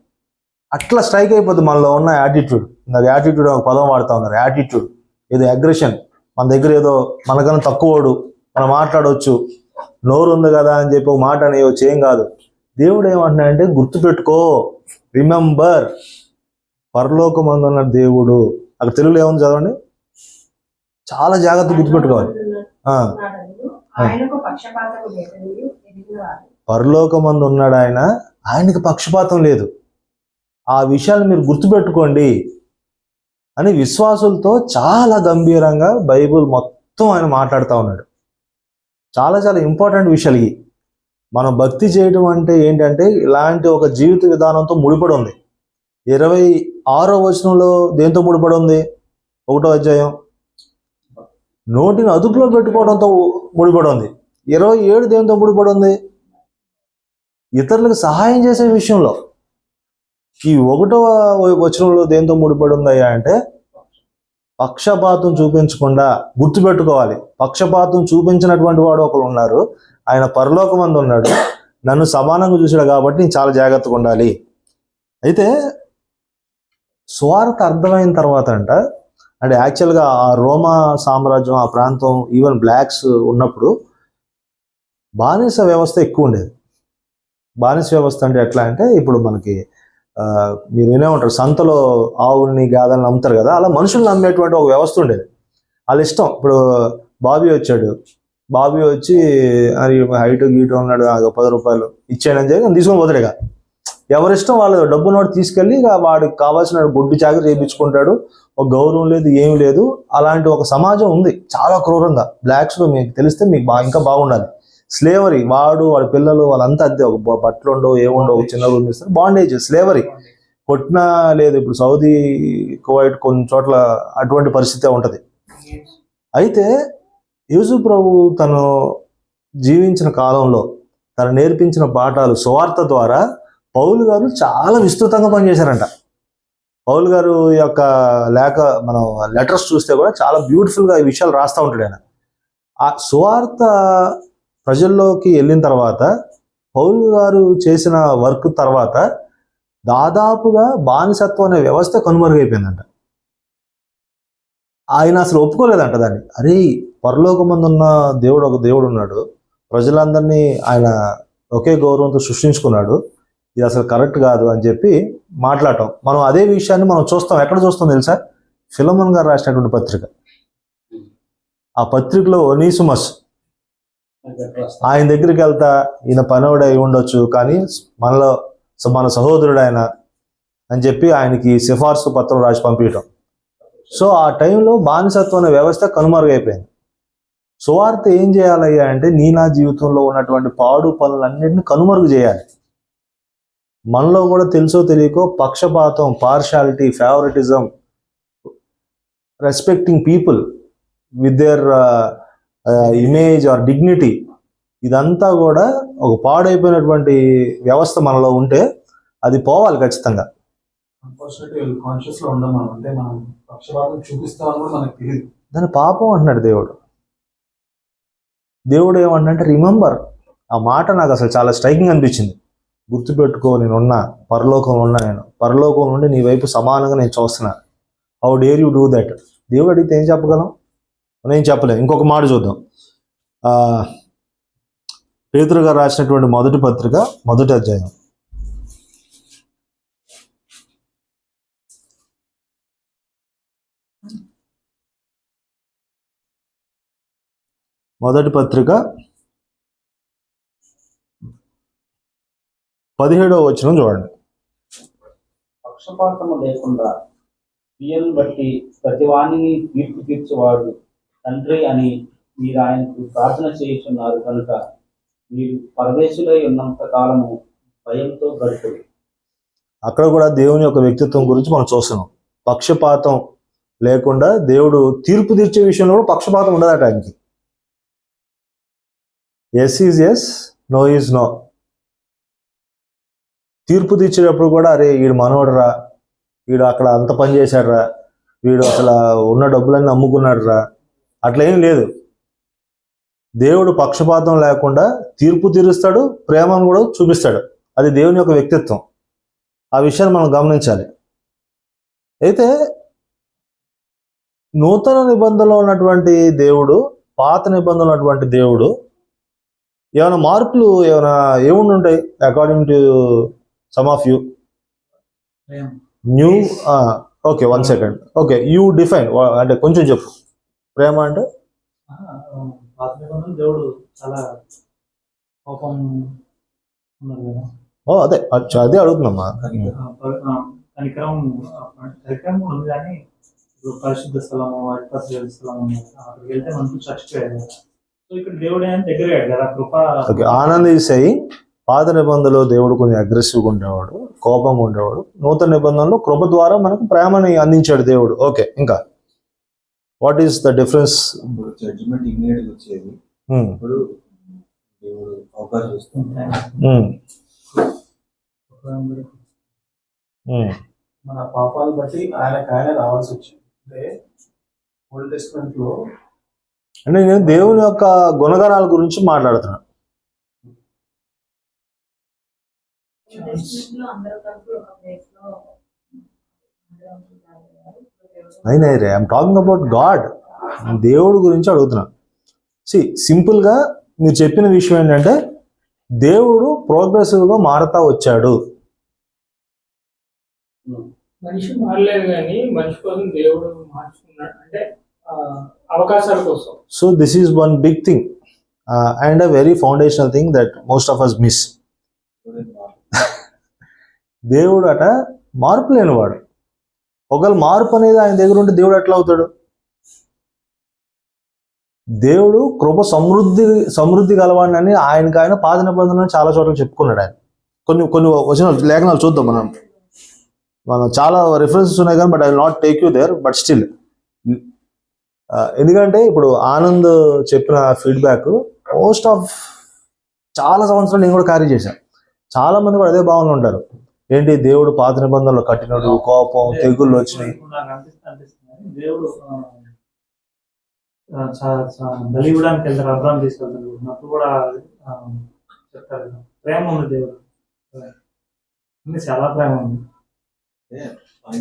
Speaker 1: అట్లా స్ట్రైక్ అయిపోతుంది మనలో ఉన్న యాటిట్యూడ్. నాకు యాటిట్యూడ్ ఒక పదం వాడుతూ ఉన్నారు. యాటిట్యూడ్ ఏదో అగ్రెషన్. మన దగ్గర ఏదో మనకన్నా తక్కువడు, మనం మాట్లాడవచ్చు, నోరు ఉంది కదా అని చెప్పి ఒక మాట అనేవచ్చు. ఏం కాదు. దేవుడు ఏమంటున్నాడంటే గుర్తుపెట్టుకో, రిమెంబర్, పరలోకమందు ఉన్న దేవుడు. అక్కడ తెలుగులో ఏముంది చదవండి. చాలా జాగ్రత్త గుర్తుపెట్టుకోవాలి. పరలోకమందు ఉన్నాడు ఆయన, ఆయనకి పక్షపాతం లేదు. ఆ విషయాలు మీరు గుర్తుపెట్టుకోండి అని విశ్వాసులతో చాలా గంభీరంగా బైబుల్ మొత్తం ఆయన మాట్లాడుతూ ఉన్నాడు. చాలా చాలా ఇంపార్టెంట్ విషయాలు ఇవి. మనం భక్తి చేయడం అంటే ఏంటంటే ఇలాంటి ఒక జీవిత విధానంతో ముడిపడి ఉంది. 26వ వచనంలో దేంతో ముడిపడి ఉంది? 1వ అధ్యాయం నోటిని అదుపులో పెట్టుకోవడంతో ముడిపడి ఉంది. 27 దేంతో ముడిపడి ఉంది? ఇతరులకు సహాయం చేసే విషయంలో. ఈ 1వ వచనంలో దేంతో ముడిపడి ఉందయ్యా అంటే పక్షపాతం చూపించకుండా గుర్తుపెట్టుకోవాలి. పక్షపాతం చూపించినటువంటి వాడు ఒకరు ఉన్నారు, ఆయన పరలోకమందు ఉన్నాడు, నన్ను సమానంగా చూసాడు కాబట్టి నేను చాలా జాగ్రత్తగా ఉండాలి. అయితే సువార్త అర్థమైన తర్వాత అంటే యాక్చువల్గా ఆ రోమా సామ్రాజ్యం, ఆ ప్రాంతం, ఈవెన్ బ్లాక్స్ ఉన్నప్పుడు బానిస వ్యవస్థ ఎక్కువ ఉండేది. బానిస వ్యవస్థ అంటే ఎట్లా అంటే ఇప్పుడు మనకి మీరు వినే ఉంటారు, సంతలో ఆవుల్ని గాదల్ని అమ్ముతారు కదా, అలా మనుషుల్ని నమ్మేటువంటి ఒక వ్యవస్థ ఉండేది. వాళ్ళ ఇష్టం. ఇప్పుడు బాబీ వచ్చాడు, బాబీ వచ్చి అది హైట్ గీటు ఉన్నాడు, 10 రూపాయలు ఇచ్చాడని చెప్పి తీసుకొని పోతాడుగా. ఎవరిష్టం వాళ్ళు, డబ్బు నోటి తీసుకెళ్ళి ఇక వాడికి కావాల్సిన బొడ్డు చాకరీ చేయించుకుంటాడు. ఒక గౌరవం లేదు, ఏమి లేదు. అలాంటి ఒక సమాజం ఉంది చాలా క్రూరంగా. బ్లాక్స్లో మీకు తెలిస్తే మీకు ఇంకా బాగుండాలి. స్లేవరీ, వాడి పిల్లలు వాళ్ళంతా అద్దె, ఒక బట్టలు ఉండవు, ఏముండవు, చిన్న రూమ్ ఇస్తారు. Bondage, slavery. కొట్టినా లేదు. ఇప్పుడు సౌదీ, కువైట్ కొన్ని చోట్ల అటువంటి పరిస్థితి ఉంటుంది. అయితే యేసు ప్రభు తను జీవించిన కాలంలో తను నేర్పించిన పాఠాలు సువార్త ద్వారా పౌలు గారు చాలా విస్తృతంగా పనిచేశారంట. పౌలు గారు యొక్క మనం లెటర్స్ చూస్తే కూడా చాలా బ్యూటిఫుల్గా ఈ విషయాలు రాస్తూ ఉంటాడు ఆయన. ఆ సువార్త ప్రజల్లోకి వెళ్ళిన తర్వాత పౌలు గారు చేసిన వర్క్ తర్వాత దాదాపుగా బానిసత్వం అనే వ్యవస్థ కనుమరుగైపోయిందంట. ఆయన అసలు ఒప్పుకోలేదంట దాన్ని. అరే, పరలోకమందున్న దేవుడు ఒక దేవుడు ఉన్నాడు, ప్రజలందరినీ ఆయన ఒకే గౌరవంతో సృష్టించుకున్నాడు, ఇది అసలు కరెక్ట్ కాదు అని చెప్పి మాట్లాడటం. మనం అదే విషయాన్ని మనం చూస్తాం. ఎక్కడ చూస్తాం తెలుసా? ఫిలమోన్ గారు రాసినటువంటి పత్రిక. ఆ పత్రికలో ఒనీసిమస్ ఆయన దగ్గరికి వెళ్తా, ఈయన పనోడు అయి ఉండొచ్చు కానీ మన సహోదరుడు ఆయన అని చెప్పి ఆయనకి సిఫార్సు పత్రం రాసి పంపించటం. సో ఆ టైంలో బానిసత్వం అనే వ్యవస్థ కనుమరుగైపోయింది. సువార్త ఏం చేయాలయ్యా అంటే నా జీవితంలో ఉన్నటువంటి పాడు పనులన్నింటినీ కనుమరుగు చేయాలి. మనలో కూడా తెలుసో తెలియకో పక్షపాతం, partiality, favouritism, respecting people with their image are dignity, ఇదంతా కూడా ఒక పాడైపోయినటువంటి వ్యవస్థ మనలో ఉంటే అది పోవాలి ఖచ్చితంగా.
Speaker 4: కాన్షియస్ లో ఉండం మనం, అంటే మనం పక్షపాతం చూపిస్తామని కూడా మనకు తెలియదు.
Speaker 1: దాని పాపం అంటున్నాడు దేవుడు. దేవుడు ఏమంటే రిమెంబర్. ఆ మాట నాకు అసలు చాలా స్ట్రైకింగ్ అనిపించింది. గుర్తుపెట్టుకో, నేనున్నా, పరలోకంలో ఉన్నా, నేను పరలోకం నుండి నీ వైపు సమానంగా నేను చూస్తున్నా. How dare you do that? దేవుడు అడిగితే ఏం చెప్పగలం? నేను చెప్పలేను. ఇంకొక మాట చూద్దాం. పేతురు గారు రాసినటువంటి మొదటి పత్రిక 1వ అధ్యాయం. మొదటి పత్రిక 17వ వచనం చూడండి.
Speaker 2: పక్షపాతము లేకుండా క్రియలను బట్టి ప్రతివానిని తీర్పు తీర్చేవాడు తండ్రి అని మీరు ఆయనకు ప్రార్థన చేయుచున్నారు కనుక మీరు పరదేశులై ఉన్నంత కాలము భయంతో గడుపుడు.
Speaker 1: అక్కడ కూడా దేవుని యొక్క వ్యక్తిత్వం గురించి మనం చూస్తున్నాం. పక్షపాతం లేకుండా దేవుడు తీర్పు తీర్చే విషయంలో కూడా పక్షపాతం ఉండదట ఆయనకి. Yes is yes, no is no. తీర్పు తీర్చేటప్పుడు కూడా అరే వీడు మనోడు రా, వీడు అక్కడ అంత పని చేశాడు రా, వీడు అసలు ఉన్న డబ్బులన్నీ అమ్ముకున్నాడు రా, అట్లా ఏం లేదు. దేవుడు పక్షపాతం లేకుండా తీర్పు తీరుస్తాడు, ప్రేమను కూడా చూపిస్తాడు. అది దేవుని యొక్క వ్యక్తిత్వం. ఆ విషయాన్ని మనం గమనించాలి. అయితే నూతన నిబంధనలో ఉన్నటువంటి దేవుడు, పాత నిబంధనలో ఉన్నటువంటి దేవుడు ఏమైనా మార్పులు ఏముండి ఉంటాయి? According to some of you new. Okay, 1 second. Okay, you define, అంటే కొంచెం చెప్పు. ప్రేమ అంటే
Speaker 4: పాత నిబంధనలో దేవుడు చాలా కోపం ఉన్నారు కదా.
Speaker 1: అదే అడుగుతున్నామ్మా.
Speaker 4: కనికరం ఉంది కానీ ఇప్పుడు పరిశుద్ధ స్థలము, అపరిశుద్ధ స్థలము, అక్కడికి వెళ్తే మనకు చచ్చిపోయాడు. సో ఇక్కడ దేవుడు ఆయన దగ్గర కదా కృప.
Speaker 1: ఓకే, ఆనందిస్తాయి. పాత నిబంధనలో దేవుడు కొంచెం అగ్రెసివ్గా ఉండేవాడు, కోపంగా ఉండేవాడు. నూతన నిబంధనలో కృప ద్వారా మనకు ప్రేమని అందించాడు దేవుడు. ఓకే, ఇంకా వాట్ ఈస్ ద డిఫరెన్స్?
Speaker 5: ఇప్పుడు జడ్జిమెంట్ ఇమ్మీడియట్ వచ్చేది, ఇప్పుడు దేవుడు అవకాశం ఇస్తాడు.
Speaker 4: మన పాపాలు బట్టి ఆయన రావాల్సి వచ్చింది. అంటే ఓల్డ్ టెస్ట్మెంట్ లో
Speaker 1: అంటే నేను దేవుని యొక్క గుణగణాల గురించి మాట్లాడుతున్నాను. I'm talking about God. దేవుడు గురించి అడుగుతున్నాను. సింపుల్గా మీరు చెప్పిన విషయం ఏంటంటే దేవుడు ప్రోగ్రెసివ్గా మారుతా వచ్చాడు.
Speaker 6: మనిషి మారలేదు కానీ మనిషి కోసం దేవుడు మార్చుకున్నాడు, అంటే అవకాశాల కోసం.
Speaker 1: So this is one big thing and a very foundational thing that most of us miss. దేవుడు అట మార్పు లేనివాడు. ఒకవేళ మార్పు అనేది ఆయన దగ్గర ఉంటే దేవుడు ఎట్లా అవుతాడు? దేవుడు కృప సమృద్ధి గలవాడిని ఆయనకు ఆయన పాత నిబంధనలు చాలా చోట్ల చెప్పుకున్నాడు. ఆయన కొన్ని వచ్చిన లేఖనాలు చూద్దాం. మనం చాలా రెఫరెన్సెస్ ఉన్నాయి కానీ but I will not take you there, but still ఎందుకంటే ఇప్పుడు ఆనంద్ చెప్పిన ఫీడ్బ్యాక్ మోస్ట్ ఆఫ్ చాలా సంవత్సరాలు నేను కూడా క్యారీ చేశాను. చాలా మంది కూడా అదే భావనలో ఉంటారు. ఏంటి దేవుడు పాత నిబంధనలు కట్టినట్టు కోపం తెగుళ్ళు వచ్చినాయి.
Speaker 4: నాకు అనిపిస్తుంది దేవుడు బలి ఇవ్వడానికి వెళ్తారు, అబ్రాహం తీసుకెళ్తారు, అప్పుడు కూడా చెప్తారు ప్రేమ ఉంది దేవుడు, చాలా ప్రేమ ఉంది.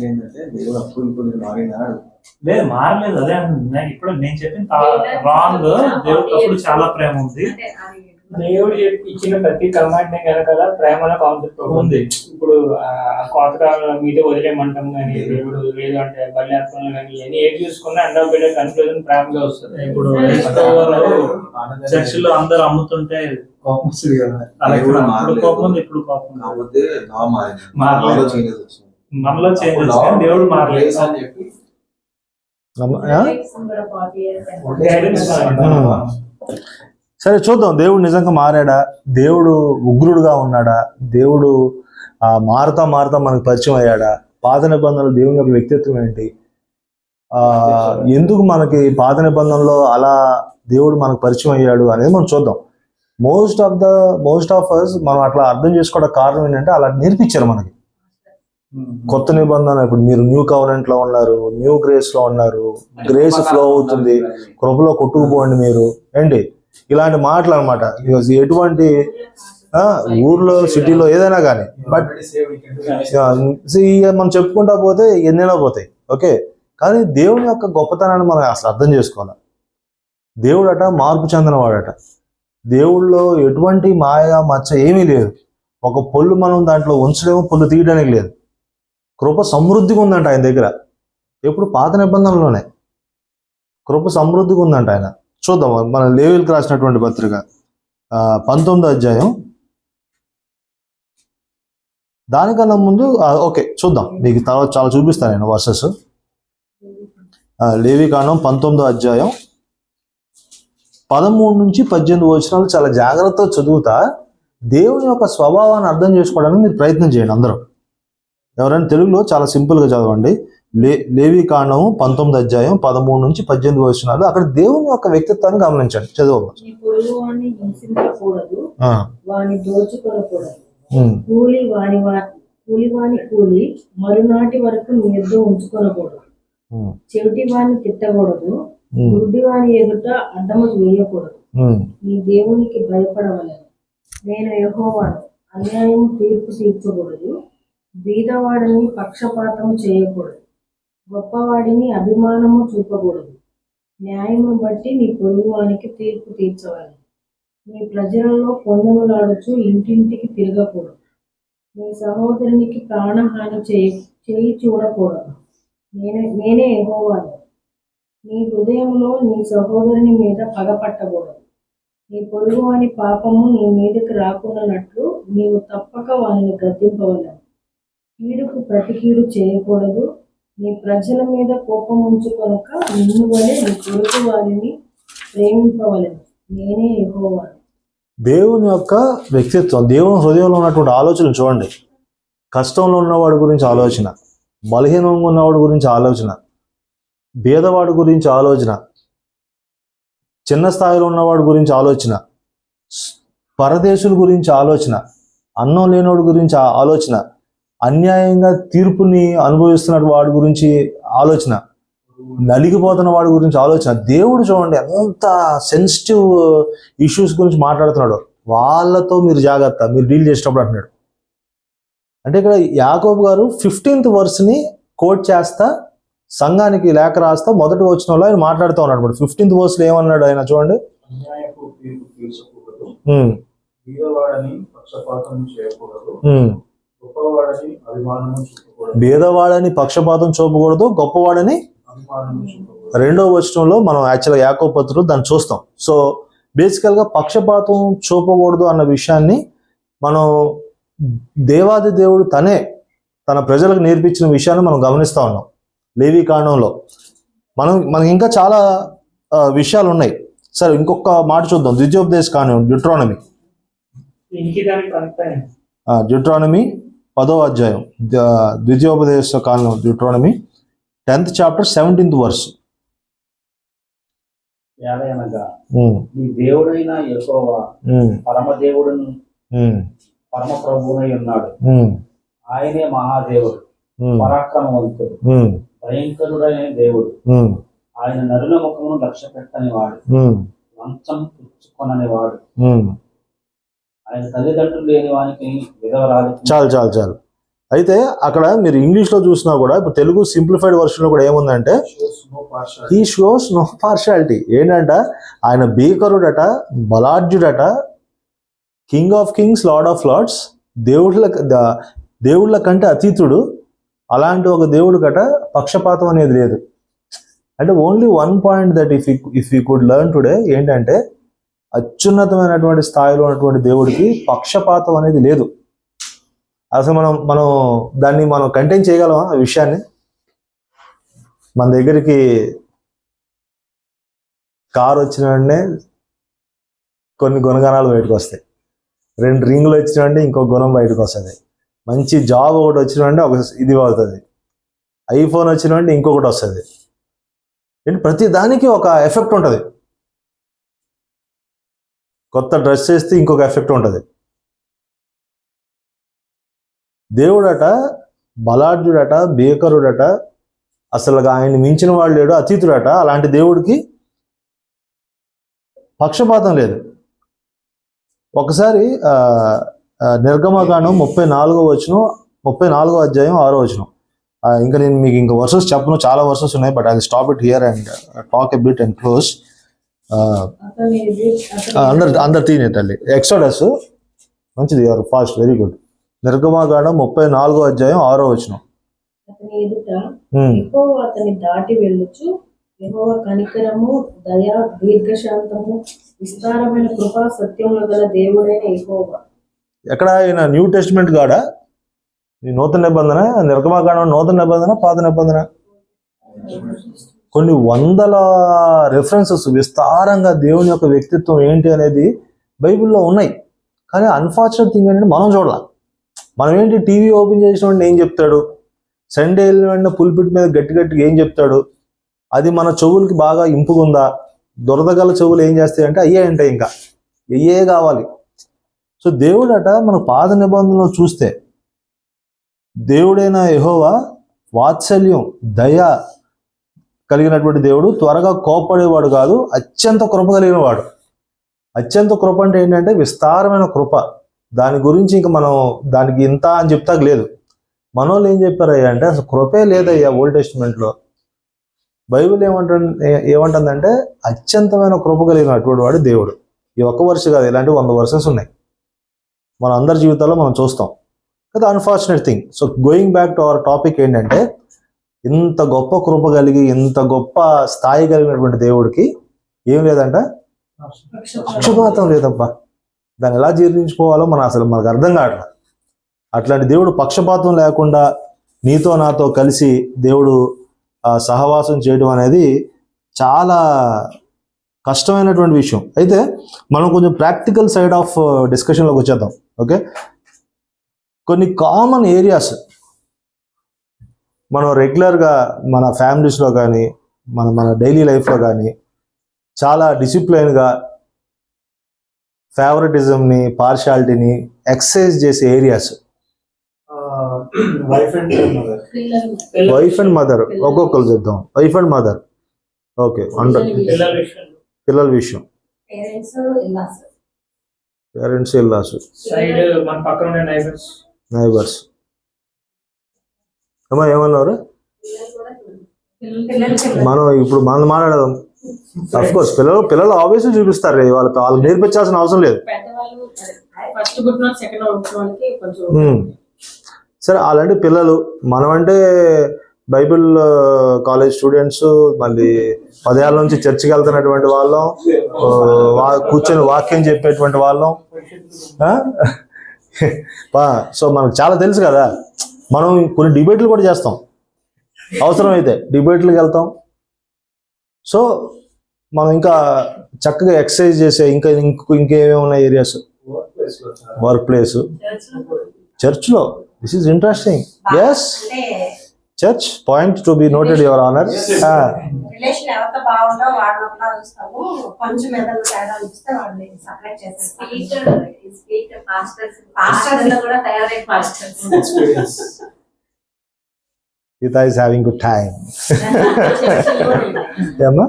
Speaker 5: ఏంటంటే దేవుడు అప్పుడు ఇప్పుడు మారినాడు.
Speaker 4: లేదు మారలేదు, అదే అంటున్నా. ఇప్పుడు నేను చెప్పిన రాంగ్. దేవుడు అప్పుడు చాలా ప్రేమ ఉంది.
Speaker 6: దేవుడు ఇచ్చిన ప్రతి కమాండ్ కనుక ప్రేమ కాన్సెప్ట్ ఉంది. ఇప్పుడు కోతకాలం మీద వదిలేమంటాం కానీ దేవుడు లేదు అంటే బలి అర్పణలు కానీ ఇవన్నీ ఏది చూసుకున్నా ఎండ్ ఆఫ్ ది కన్క్లూజన్ ప్రేమగా వస్తుంది.
Speaker 4: ఇప్పుడు చర్చిలో అందరు అమ్ముతుంటే కోపం వస్తుంది కదా, అలా కోపం ఉంది, ఇప్పుడు కోపం మనలో చేంజ్ వచ్చింది, దేవుడు మారలేదు అని చెప్పి
Speaker 1: సరే చూద్దాం దేవుడు నిజంగా మారాడా, దేవుడు ఉగ్రుడుగా ఉన్నాడా, దేవుడు మారుతా మనకు పరిచయం అయ్యాడా, పాత నిబంధనలు దేవుని యొక్క వ్యక్తిత్వం ఏంటి, ఎందుకు మనకి పాత నిబంధనలో అలా దేవుడు మనకు పరిచయం అయ్యాడు అనేది మనం చూద్దాం. మోస్ట్ ఆఫ్ అస్ మనం అట్లా అర్థం చేసుకోవడానికి కారణం ఏంటంటే అలా నేర్పించారు మనకి. కొత్త నిబంధన, ఇప్పుడు మీరు న్యూ కవెనెంట్ లో ఉన్నారు, న్యూ గ్రేస్ లో ఉన్నారు, గ్రేస్ ఫ్లో అవుతుంది, కృపలో కొట్టుకుపోండి మీరు ఏంటి, ఇలాంటి మాటలు అనమాట. ఎటువంటి ఊర్లో సిటీలో ఏదైనా కానీ, బట్ మనం చెప్పుకుంటా పోతే ఎన్నైనా పోతాయి. ఓకే, కానీ దేవుని యొక్క గొప్పతనాన్ని మనం అసలు అర్థం చేసుకోవాలి. దేవుడట మార్పు చెందినవాడట. దేవుళ్ళో ఎటువంటి మాయ మచ్చ ఏమీ లేదు. ఒక పొల్లు మనం దాంట్లో ఉంచలేము, పొల్లు తీయడానికి లేదు. కృప సమృద్ధిగా ఉందంట ఆయన దగ్గర. ఎప్పుడు పాత నిబంధనలోనే కృప సమృద్ధిగా ఉందంట ఆయన. చూద్దాం మన లేవీయులకు రాసినటువంటి పత్రిక 19వ అధ్యాయం. దానికన్నా ముందు ఓకే చూద్దాం, మీకు తర్వాత చాలా చూపిస్తాను నేను వర్సెస్. లేవీకాండం 19వ అధ్యాయం 13 నుంచి 18 వచనాలు చాలా జాగ్రత్తగా చదువుతా దేవుని యొక్క స్వభావాన్ని అర్థం చేసుకోవడానికి మీరు ప్రయత్నం చేయండి అందరూ. ఎవరైనా తెలుగులో చాలా సింపుల్గా చదవండి. లేవీకాండం 19వ అధ్యాయం 13 నుంచి 18 వచనాలు. అక్కడ దేవుని యొక్క వ్యక్తిత్వాన్ని గమనించండి. చదవండి.
Speaker 3: కూలి మరునాటి వరకు నీ యొద్ద ఉంచుకొనకూడదు. చెవిటి వాడిని తిట్టకూడదు. గుడ్డి వాని ఎదుట అడ్డము వేయకూడదు. నీ దేవునికి భయపడవలెను. నేను యెహోవాను. అన్యాయం తీర్పు తీర్చకూడదు. బీదవాడిని పక్షపాతం చేయకూడదు. గొప్పవాడిని అభిమానము చూపకూడదు. న్యాయమును బట్టి నీ పొరుగువానికి తీర్పు తీర్చవాలి. నీ ప్రజలలో పొందములాడుచు ఇంటింటికి తిరగకూడదు. నీ సహోదరునికి ప్రాణహాని చేయి చూడకూడదు. నేనే యెహోవాను. నీ హృదయంలో నీ సహోదరుని మీద పగపట్టకూడదు. నీ పొరుగువాని పాపము నీ మీదకి రాకున్నట్లు నీవు తప్పక వారిని గద్దింపవలెను. కీడుకు ప్రతి కీడు చేయకూడదు. నీ ప్రజల మీద కోపం ఉంచుకొనక నిన్ను వలె నీ పొరుగు వారిని ప్రేమింపవలెను. నేనే యెహోవాను.
Speaker 1: దేవుని యొక్క వ్యక్తిత్వం, దేవుని హృదయంలో ఉన్నటువంటి ఆలోచన చూడండి. కష్టంలో ఉన్నవాడి గురించి ఆలోచన, బలహీనంగా ఉన్నవాడి గురించి ఆలోచన, భేదవాడి గురించి ఆలోచన, చిన్న స్థాయిలో ఉన్నవాడి గురించి ఆలోచన, పరదేశుల గురించి ఆలోచన, అన్నం లేనివాడి గురించి ఆలోచన, అన్యాయంగా తీర్పుని అనుభవిస్తున్న వాడి గురించి ఆలోచన, నలిగిపోతున్న వాడి గురించి ఆలోచన. దేవుడు చూడండి ఎంత సెన్సిటివ్ ఇష్యూస్ గురించి మాట్లాడుతున్నాడు. వాళ్ళతో మీరు జాగ్రత్త, మీరు డీల్ చేసేటప్పుడు అంటున్నాడు. అంటే ఇక్కడ యాకోబు గారు 15th వర్స్ని కోట్ చేస్తా సంఘానికి లేఖ రాస్తా మొదటి వచనంలో ఆయన మాట్లాడుతూ ఉన్నాడు. 15th వర్స్లో ఏమన్నాడు ఆయన చూడండి.
Speaker 5: బీదవాడని పక్షపాతం చేయకూడదు,
Speaker 1: ఉమ్.
Speaker 5: గొప్పవాడని అభిమానము చూపకూడదు,
Speaker 1: భేదవాడని పక్షపాతం చూపకూడదు, గొప్పవాడని
Speaker 5: అభిమానము చూపకూడదు.
Speaker 1: రెండో వచనంలో మనం యాక్చువల్గా యాకోబు పత్రికలో దాన్ని చూస్తాం. సో బేసికల్గా పక్షపాతం చూపకూడదు అన్న విషయాన్ని మనం దేవాది దేవుడు తన ప్రజలకు నేర్పించిన విషయాన్ని మనం గమనిస్తూ ఉన్నాం లేవి కాండంలో. మనకి ఇంకా చాలా విషయాలు ఉన్నాయి. సరే, ఇంకొక మాట చూద్దాం. ద్వితీయోపదేశ కాండం, డ్యూట్రానమీ.
Speaker 6: ఇంటికి దానికి కనెక్ట్ అయ్యింది.
Speaker 1: డ్యూట్రానమీ 10వ అధ్యాయం, ద్వితీయోపదేశ కాండం, Deuteronomy 10th chapter 17th verse.
Speaker 2: ఏలయనగా నీ దేవుడైన యెహోవా పరమ దేవుడును పరమ ప్రభువునై ఉన్నాడు. ఆయనే మహాదేవుడు, పరాక్రమవంతుడు, భయంకరుడైన దేవుడు. ఆయన నరుల ముఖమును లక్ష్య పెట్టని వాడు, లంచం పుచ్చుకొనని వాడు. ఆయన తల్లిదండ్రులు లేని వానికి విధవరాలు.
Speaker 1: చాలు. అయితే అక్కడ మీరు ఇంగ్లీష్లో చూసినా కూడా, ఇప్పుడు తెలుగు సింప్లిఫైడ్ వర్షన్లో కూడా ఏముందంటే హీ షోస్ నో పార్షాలిటీ. ఏంటంట, ఆయన భీకరుడట, బలాఢ్యుడట, king of kings, lord of lords, దేవుళ్ళ కంటే అతీతుడు. అలాంటి ఒక దేవుడు గట పక్షపాతం అనేది లేదు. అంటే only one point that if you could learn today ఏంటంటే, అత్యున్నతమైనటువంటి స్థాయిలో ఉన్నటువంటి దేవుడికి పక్షపాతం అనేది లేదు. అసలు మనం దాన్ని కంటైన్ చేయగలమా ఆ విషయాన్ని? మన దగ్గరికి కారు వచ్చిన వెంటనే కొన్ని గుణగణాలు బయటకు వస్తాయి, 2 రింగులు వచ్చిన వెంటనే ఇంకో గుణం బయటకు వస్తుంది, మంచి జాబ్ ఒకటి వచ్చిన వెంటనే ఒక ఇది అవుతుంది, ఐఫోన్ వచ్చిన వెంటనే ఇంకొకటి వస్తుంది. ప్రతి దానికి ఒక ఎఫెక్ట్ ఉంటుంది. కొత్త డ్రెస్ వేస్తే ఇంకొక ఎఫెక్ట్ ఉంటుంది. దేవుడట బలాఢ్యుడట, భీకరుడట, అసలు ఆయన మించిన వాడు లేడు, అతీతుడట. అలాంటి దేవుడికి పక్షపాతం లేదు. ఒకసారి నిర్గమకాండం 34వ వచనం, 34వ అధ్యాయం 6వ వచనం. ఇంకా నేను మీకు ఇంకా వర్సెస్ చెప్పను, చాలా వర్సెస్ ఉన్నాయి, but I will stop it here and talk a bit and close. అందరు తీనే తల్లి. ఎక్సోడస్ మంచిది, యూఆర్ ఫాస్ట్, వెరీ గుడ్. నిర్గమకాండం 34వ అధ్యాయం 6వ వచనం.
Speaker 3: అతని ఎదుట యెహోవా అతని దాటి వెళ్ళొచ్చు. యెహోవా కనికరము, దయ, దీర్ఘశాంతము, విస్తారమైన కృపా సత్యములు గల దేవుడైన యెహోవా.
Speaker 1: ఎక్కడ ఆయన న్యూ టెస్టిమెంట్ కాడా? ఈ నూతన నిబంధన, నిర్గమకాండం నూతన నిబంధన, పాత నిబంధన, కొన్ని వందల రెఫరెన్సెస్ విస్తారంగా దేవుని యొక్క వ్యక్తిత్వం ఏంటి అనేది బైబిల్లో ఉన్నాయి. కానీ అన్ఫార్చునేట్ థింగ్ ఏంటంటే మనం చూడాలి. మనం ఏంటి, టీవీ ఓపెన్ చేసిన వెంటనే ఏం చెప్తాడు, సండే వెళ్ళిన వెంటనే పుల్పిట్ మీద గట్టిగా ఏం చెప్తాడు, అది మన చెవులకి బాగా ఇంపుకుందా? దురదగల చెవులు ఏం చేస్తాయంటే అయ్యే అంటే ఇంకా అయ్యే కావాలి. సో దేవుడట మన పాత నిబంధనలో చూస్తే, దేవుడైన యెహోవా వాత్సల్యం, దయ కలిగినటువంటి దేవుడు, త్వరగా కోపడేవాడు కాదు, అత్యంత కృప కలిగిన వాడు. అత్యంత కృప అంటే ఏంటంటే విస్తారమైన కృప. దాని గురించి ఇంకా మనం దానికి ఇంత అని చెప్తాక లేదు. మనోళ్ళు ఏం చెప్పారయ్యా అంటే అసలు కృపే లేదయ్యా ఓల్డ్ టెస్టిమెంట్లో. బైబిల్ ఏమంటుందంటే అత్యంతమైన కృప కలిగినటువంటి వాడు దేవుడు. ఈ ఒక్క వర్ష కాదు, ఇలాంటి 100 వర్సెస్ ఉన్నాయి మన అందరి జీవితాల్లో మనం చూస్తాం కదా. Unfortunate thing. So going back to our topic ఏంటంటే, ఇంత గొప్ప కృప కలిగి, ఇంత గొప్ప స్థాయి కలిగినటువంటి దేవుడికి ఏం లేదంట, పక్షపాతం లేదబ్బా. దాన్ని ఎలా జీర్ణించుకోవాలో మనకు అర్థం కావట్లేదు. అట్లాంటి దేవుడు పక్షపాతం లేకుండా నీతో నాతో కలిసి దేవుడు సహవాసం చేయడం అనేది చాలా కష్టమైనటువంటి విషయం. అయితే మనం కొంచెం ప్రాక్టికల్ సైడ్ ఆఫ్ డిస్కషన్లోకి వచ్చేద్దాం. ఓకే, కొన్ని కామన్ ఏరియాస్ మనం రెగ్యులర్గా మన ఫ్యామిలీస్లో కానీ మన డైలీ లైఫ్లో కానీ చాలా డిసిప్లైన్గా ఫేవరెటిజంని, పార్షాలిటీని ఎక్సర్సైజ్ చేసే areas.
Speaker 5: Wife and mother.
Speaker 1: Wife and mother ఒక్కొక్కరు చెప్దాం. Wife and mother, okay. పిల్లల విషయం, పేరెంట్స్, ఇల్లాస్, నైబర్స్. అమ్మా ఏమన్నారు? మనం ఇప్పుడు మనం మాట్లాడదాం. అఫ్ కోర్స్ పిల్లలు ఆబ్వియస్లీ చూపిస్తారు, వాళ్ళు నేర్పించాల్సిన అవసరం లేదు.
Speaker 3: ఫస్ట్ పుట్టిన సెకండ్ పుట్టిన వాళ్ళకి కొంచెం
Speaker 1: సరే అలాంటి పిల్లలు మనమంటే బైబిల్ కాలేజ్ స్టూడెంట్స్, మళ్ళీ 10 ఏళ్ళ నుంచి చర్చికి వెళ్తున్నటువంటి వాళ్ళం, కూర్చొని వాక్యం చెప్పేటువంటి వాళ్ళం. సో మనకు చాలా తెలుసు కదా. మనం కొన్ని డిబేట్లు కూడా చేస్తాం, అవసరమైతే డిబేట్లకు వెళ్తాం. సో మనం ఇంకా చక్కగా ఎక్సర్సైజ్ చేసే ఇంకేమేమి ఉన్నాయి ఏరియాస్? వర్క్ ప్లేస్, చర్చ్లో. This is interesting. Yes, church point to be noted, your honour.
Speaker 7: Relation ఎవరితో బాగుందో వాళ్ళ చూస్తాము, కొంచెం ఏదైనా తేడా చూస్తే వాళ్ళని సపరేట్ చేస్తాం. పాస్టర్స్ కూడా తయారై pastors.
Speaker 1: Gita is having good time. ఏమ్మా,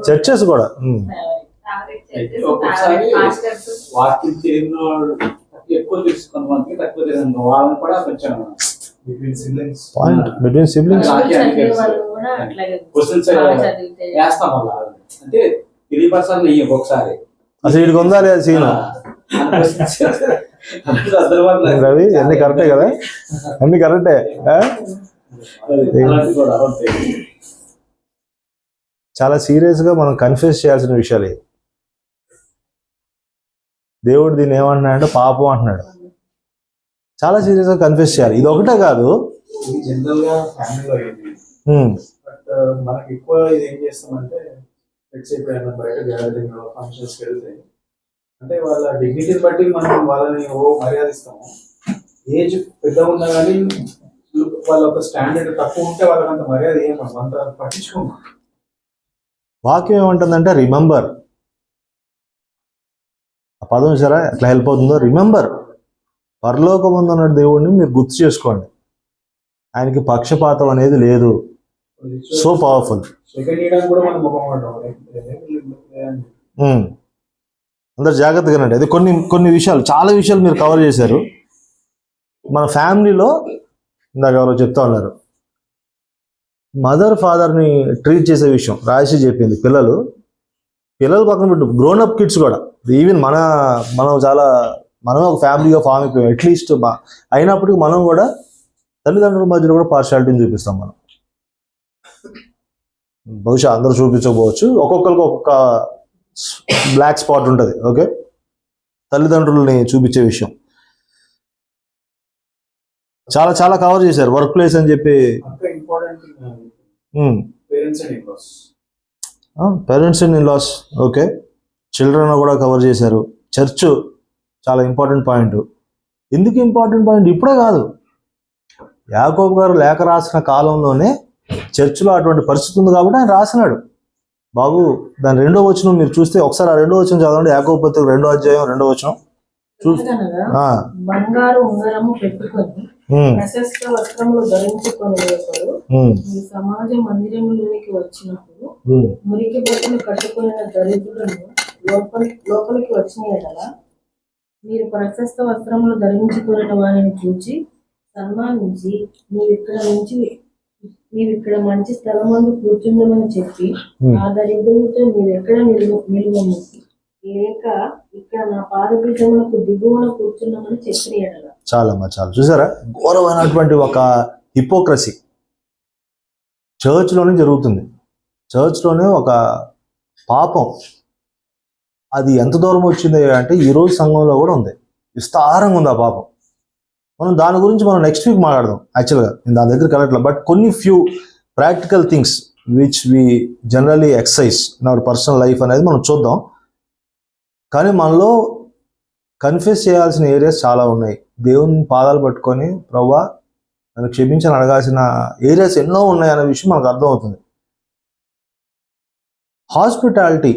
Speaker 1: చర్చెస్ కూడా.
Speaker 2: ఒక్కొక్కసారి వాక్యం చేయని వాళ్ళు ఎక్కువ తెలుసుకున్న మనకి తక్కువ తెలియదు, వాళ్ళని కూడా కొంచెం
Speaker 1: పాయింట్ బిట్వీన్ సిబ్లింగ్స్.
Speaker 2: క్వశ్చన్స్ వేస్తాం వల్ల అంటే తెలియపరచాలి నెయ్యి ఒక్కొక్కసారి.
Speaker 1: అసలు వీడికి ఉందా లేదా సీన్? రవి అన్ని కరెక్టే కదా, అన్ని కరెక్టే. చాలా సీరియస్ గా మనం కన్ఫ్యూజ్ చేయాల్సిన విషయాలు. దేవుడు దీన్ని ఏమంటున్నాడంటే పాపం అంటున్నాడు. చాలా సీరియస్ గా కన్ఫ్యూజ్ చేయాలి. ఇది ఒకటే కాదు,
Speaker 5: జనరల్ గా ఫ్యామిలీలో అయింది. బట్ మనకి ఎక్కువ ఇది ఏం చేస్తామంటే ఎప్పుడైనా బయట గ్యాదరింగ్ ఫంక్షన్స్ వెళ్తే అంటే వాళ్ళ డిగ్నిటీని బట్టి మనం వాళ్ళని మర్యాదిస్తాము. ఏజ్ పెద్దగా ఉన్నా కానీ వాళ్ళ ఒక స్టాండర్డ్ తక్కువ ఉంటే వాళ్ళకి అంత మర్యాద ఏమన్నా అంత పట్టించుకోమా.
Speaker 1: వాక్యం ఏమంటుందంటే రిమెంబర్. ఆ పదం సరే ఎట్లా హెల్ప్ అవుతుందో. రిమెంబర్, పరలోకమందు ఉన్న దేవుడిని మీరు గుర్తు చేసుకోండి. ఆయనకి పక్షపాతం అనేది లేదు. So powerful. అందరు జాగ్రత్తగా వినండి. అది కొన్ని విషయాలు, చాలా విషయాలు మీరు కవర్ చేశారు. మన ఫ్యామిలీలో ఇందాక ఎవరో చెప్తా ఉన్నారు, మదర్ ఫాదర్ని ట్రీట్ చేసే విషయం రాజేష్ చెప్పింది. పిల్లలు పక్కన పెట్టు, గ్రోన్ అప్ కిడ్స్ కూడా. ఈవెన్ మనం ఒక ఫ్యామిలీగా ఫామ్ అయిపోయాం అట్లీస్ట్. అయినప్పటికీ మనం కూడా తల్లిదండ్రుల మధ్యలో కూడా పార్షాలిటీని చూపిస్తాం. మనం బహుశా అందరూ చూపించకపోవచ్చు, ఒక్కొక్కరికి ఒక్కొక్క బ్లాక్ స్పాట్ ఉంటుంది. ఓకే, తల్లిదండ్రులని చూపించే విషయం చాలా చాలా కవర్ చేశారు. వర్క్ ప్లేస్ అని చెప్పి, parents and in laws. Okay, children కూడా కవర్ చేశారు. చర్చ్ చాలా ఇంపార్టెంట్ పాయింట్. ఎందుకు ఇంపార్టెంట్ పాయింట్? ఇప్పుడే కాదు, యాకోబు గారు లేఖ రాసిన కాలంలోనే చర్చిలో అటువంటి పరిస్థితి ఉంది కాబట్టి ఆయన రాసినాడు. బాబు, దాని 2వ వచనం మీరు చూస్తే ఒకసారి ఆ 2వ వచనం చదవండి. యాకోబు పత్రిక 2వ అధ్యాయం 2వ వచనం.
Speaker 3: బంగారు ఉంగరము పెట్టుకొని ప్రశస్త వస్త్రములు ధరించుకొని ఈ సమాజ మందిరంలోనికి వచ్చినప్పుడు మురికి బట్టలు కట్టుకున్న దరిద్రులను లోపలికి వచ్చిన ఎడల మీరు ప్రశస్త వస్త్రములు ధరించుకున్న వారిని చూచి సన్మానించి నీవిక్కడ మంచి స్థలమందు కూర్చుండమని చెప్పి ఆ దరిద్రులతో నీవెక్కడ నిలువము లేక ఇక్కడ నా పాదపీఠములకు దిగువన కూర్చున్నామని చెప్పిన ఎడల.
Speaker 1: చాలమ్మా, చాలు. చూసారా, ఘోరమైనటువంటి ఒక హిపోక్రసీ చర్చ్లోనే జరుగుతుంది. చర్చ్లోనే ఒక పాపం. అది ఎంత దూరం వచ్చింది అంటే ఈరోజు సంఘంలో కూడా ఉంది, విస్తారంగా ఉంది ఆ పాపం. మనం దాని గురించి నెక్స్ట్ వీక్ మాట్లాడదాం. యాక్చువల్గా నేను దాని దగ్గరికి వెళ్ళట్లేదు, బట్ కొన్ని few practical things which we generally exercise in our personal life అనేది మనం చూద్దాం. కానీ మనలో కన్ఫ్యూజ్ చేయాల్సిన ఏరియాస్ చాలా ఉన్నాయి. దేవుని పాదాలు పట్టుకొని ప్రభువా నన్ను క్షమించని అడగాల్సిన ఏరియాస్ ఎన్నో ఉన్నాయి అనే విషయం మనకు అర్థమవుతుంది. హాస్పిటాలిటీ,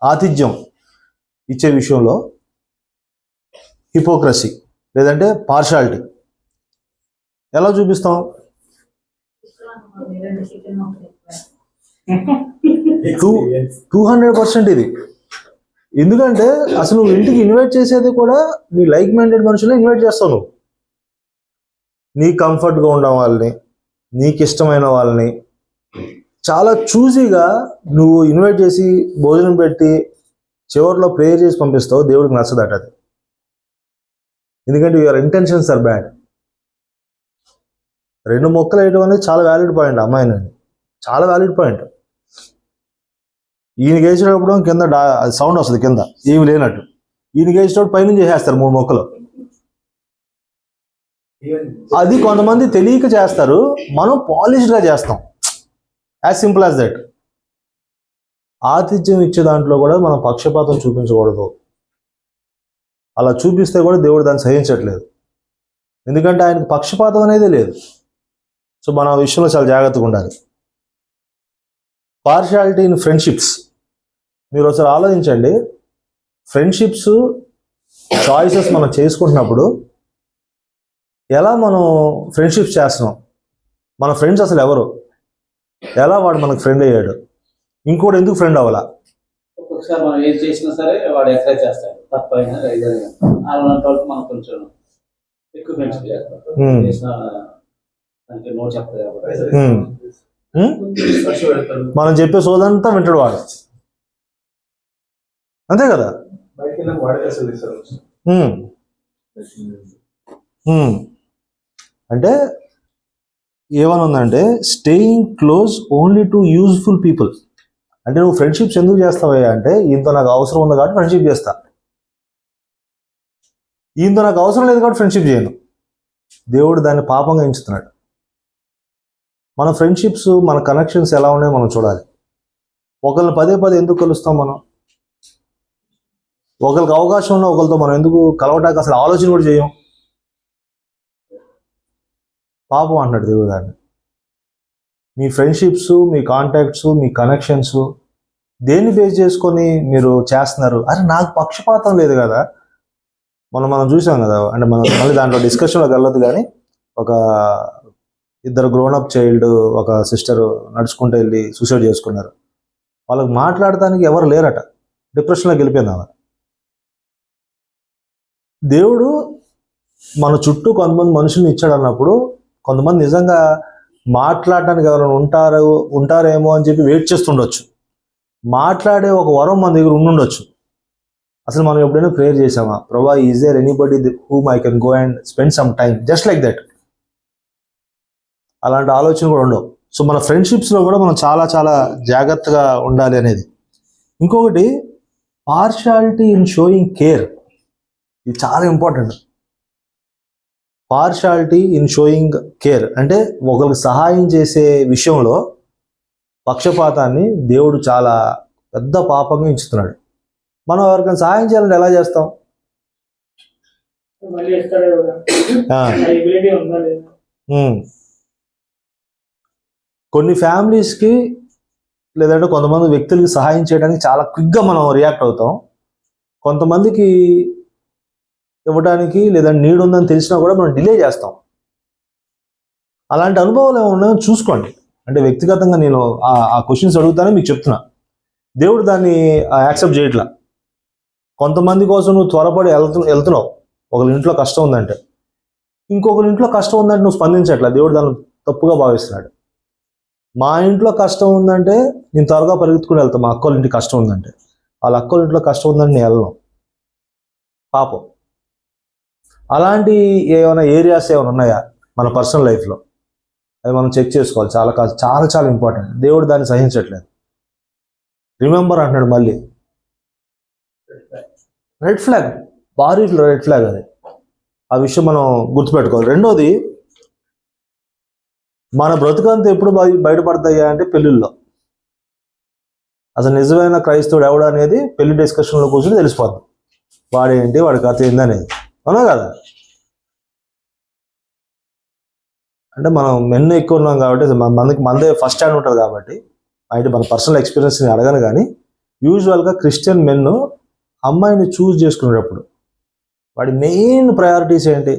Speaker 1: ఆతిథ్యం ఇచ్చే విషయంలో హిపోక్రసీ లేదంటే పార్షాలిటీ ఎలా చూపిస్తాం? 200% ఇది. ఎందుకంటే అసలు నువ్వు ఇంటికి ఇన్వైట్ చేసేది కూడా నీ లైక్ మైండెడ్ మనుషులే ఇన్వైట్ చేస్తావు. నువ్వు నీ కంఫర్ట్గా ఉన్న వాళ్ళని, నీకు ఇష్టమైన వాళ్ళని చాలా చూజీగా నువ్వు ఇన్వైట్ చేసి భోజనం పెట్టి చివరిలో ప్రేయర్ చేసి పంపిస్తావు. దేవుడికి నచ్చదట అది. ఎందుకంటే యువర్ ఇంటెన్షన్స్ ఆర్ బ్యాడ్. 2 మొక్కలు వేయడం అనేది చాలా వ్యాలిడ్ పాయింట్ అమ్మాయిని, చాలా వ్యాలిడ్ పాయింట్. ఈయనకి వేసేటప్పుడు కింద సౌండ్ వస్తుంది, కింద ఏమి లేనట్టు. ఈయనకి వేసేటప్పుడు పైనుంచి వేసేస్తారు 3 మొక్కలు. అది కొంతమంది తెలియక చేస్తారు, మనం పాలిష్డ్గా చేస్తాం. As simple as that. ఆతిథ్యం ఇచ్చే దాంట్లో కూడా మనం పక్షపాతం చూపించకూడదు. అలా చూపిస్తే కూడా దేవుడు దాన్ని సహించట్లేదు, ఎందుకంటే ఆయనకు పక్షపాతం అనేది లేదు. సో మనం ఆ విషయంలో చాలా జాగ్రత్తగా ఉండాలి. Partiality in friendships. మీరు ఒకసారి ఆలోచించండి, ఫ్రెండ్షిప్స్ చాయిసెస్ మనం చేసుకుంటున్నప్పుడు ఎలా మనం ఫ్రెండ్షిప్స్ చేస్తున్నాం, మన ఫ్రెండ్స్ అసలు ఎవరు, ఎలా వాడు మనకు ఫ్రెండ్ అయ్యాడు, ఇంకోటి ఎందుకు ఫ్రెండ్ అవ్వాలా.
Speaker 2: ఒక్కొక్కసారి మనం ఏం చేసినా సరే వాడు ఎంకరేజ్ చేస్తాడు, తప్పైనా ఏదైనా అలాంటి వాళ్ళకి మనం కొంచెం ఎక్కువ ఫ్రెండ్షిప్ చేస్తాం. చేసిన దానికి నో చెప్పదు కాబట్టి
Speaker 1: మనం చెప్పే సోదంతా వింటాడు వాడు, అంతే కదా. అంటే ఏమని ఉందంటే staying close only to useful people. అంటే నువ్వు ఫ్రెండ్షిప్స్ ఎందుకు చేస్తావయ్యా అంటే ఈయనతో నాకు అవసరం ఉంది కాబట్టి ఫ్రెండ్షిప్ చేస్తా, ఈయనతో నాకు అవసరం లేదు కాబట్టి ఫ్రెండ్షిప్ చేయను. దేవుడు దాన్ని పాపంగా ఎంచుతున్నాడు. మన ఫ్రెండ్షిప్స్, మన కనెక్షన్స్ ఎలా ఉన్నాయో మనం చూడాలి. ఒకరిని పదే పదే ఎందుకు కలుస్తాం మనం? ఒకరికి అవకాశం ఉన్న ఒకరితో మనం ఎందుకు కలవటానికి అసలు ఆలోచన కూడా చేయం? పాపం అంటున్నాడు దేవుడు దాన్ని. మీ ఫ్రెండ్షిప్స్, మీ కాంటాక్ట్స్, మీ కనెక్షన్స్ దేన్ని బేస్ చేసుకొని మీరు చేస్తున్నారు? అరే నాకు పక్షపాతం లేదు కదా. మనం చూసాం కదా, అంటే మనం మళ్ళీ దాంట్లో డిస్కషన్లోకి వెళ్ళదు, కానీ ఒక 2 గ్రోనప్ చైల్డ్, ఒక సిస్టర్ నడుచుకుంటూ వెళ్ళి సూసైడ్ చేసుకున్నారు. వాళ్ళకి మాట్లాడటానికి ఎవరు లేరట, డిప్రెషన్లోకి వెళ్ళిపోయింది ఆమె. దేవుడు మన చుట్టూ కొంతమంది మనుషుల్ని ఇచ్చాడు అన్నప్పుడు కొంతమంది నిజంగా మాట్లాడటానికి ఎవరైనా ఉంటారేమో అని చెప్పి వెయిట్ చేస్తుండొచ్చు. మాట్లాడే ఒక వరం మన దగ్గర ఉండుండొచ్చు. అసలు మనం ఎప్పుడైనా ప్రేయర్ చేసామా, Prabha is there anybody whom I can go and spend some time just like that? అలాంటి ఆలోచన కూడా ఉండవు. సో మన ఫ్రెండ్షిప్స్లో కూడా మనం చాలా చాలా జాగ్రత్తగా ఉండాలి అనేది. ఇంకొకటి పార్షియాలిటీ ఇన్ షోయింగ్ కేర్. ఇది చాలా important. Partiality in showing care అంటే ఒకరికి సహాయం చేసే విషయంలో పక్షపాతాన్ని దేవుడు చాలా పెద్ద పాపంగా ఎంచుతున్నాడు. మనం ఎవరికైనా సహాయం చేయాలంటే ఎలా చేస్తాం? కొన్ని ఫ్యామిలీస్కి లేదంటే కొంతమంది వ్యక్తులకి సహాయం చేయడానికి చాలా క్విక్గా మనం రియాక్ట్ అవుతాం. కొంతమందికి ఇవ్వడానికి లేదంటే నీడ్ ఉందని తెలిసినా కూడా మనం డిలే చేస్తాం. అలాంటి అనుభవాలు ఏమైనా ఉన్నాయో చూసుకోండి. అంటే వ్యక్తిగతంగా నేను ఆ క్వశ్చన్స్ అడుగుతానే మీకు చెప్తున్నా. దేవుడు దాన్ని యాక్సెప్ట్ చేయట్లా. కొంతమంది కోసం నువ్వు త్వరపడి వెళ్తున్నావు. ఒకరి ఇంట్లో కష్టం ఉందంటే, ఇంకొకరి ఇంట్లో కష్టం ఉందంటే నువ్వు స్పందించట్లా. దేవుడు దాన్ని తప్పుగా భావిస్తున్నాడు. మా ఇంట్లో కష్టం ఉందంటే నేను త్వరగా పరిగెత్తుకుని వెళ్తాను. మా అక్కోళ్ళ ఇంటికి కష్టం ఉందంటే, వాళ్ళ అక్కోళ్ళ ఇంట్లో కష్టం ఉందంటే నేను వెళ్ళను. పాపం. అలాంటి ఏమైనా ఏరియాస్ ఏమైనా ఉన్నాయా మన పర్సనల్ లైఫ్లో? అది మనం చెక్ చేసుకోవాలి. చాలా చాలా చాలా ఇంపార్టెంట్. దేవుడు దాన్ని సహించట్లేదు. రిమెంబర్ అంటున్నాడు మళ్ళీ. రెడ్ ఫ్లాగ్, భారీ రెడ్ ఫ్లాగ్ అది. ఆ విషయం మనం గుర్తుపెట్టుకోవాలి. రెండోది, మన బ్రతుకంతా ఎప్పుడు బయటపడతాయా అంటే పెళ్ళిళ్ళలో. అసలు నిజమైన క్రైస్తవుడు ఎవడు అనేది పెళ్లి డిస్కషన్లో కూర్చొని తెలిసిపోద్ది. వాడేంటి, వాడి కథ ఏందనేది. అవునా కదా? అంటే మనం మెన్ ఎక్కువ ఉన్నాం కాబట్టి మనదే ఫస్ట్ స్టాండ్ ఉంటుంది కాబట్టి అయితే మన పర్సనల్ ఎక్స్పీరియన్స్ని అడగను. కానీ యూజువల్గా క్రిస్టియన్ మెన్ అమ్మాయిని చూస్ చేసుకునేటప్పుడు వాడి మెయిన్ ప్రయారిటీస్ ఏంటి?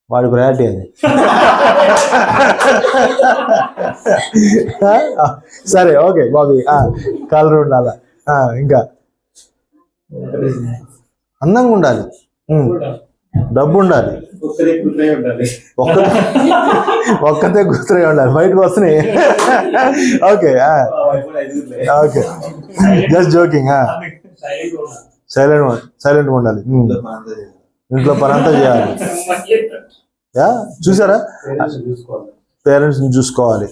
Speaker 1: వాడి ప్రయారిటీ అది. సరే, ఓకే బాబీ, కలర్ ఉండాలా, ఇంకా అందంగా ఉండాలి, డబ్బు ఉండాలి, ఒక్కతే కూతురే ఉండాలి. బయటకు వస్తున్నాయి. Okay okay, just joking. సైలెంట్గా ఉండాలి. ఇంట్లో పని అంతా చేయాలి. చూసారా,
Speaker 5: చూసుకోవాలి.
Speaker 1: పేరెంట్స్ ని చూసుకోవాలి.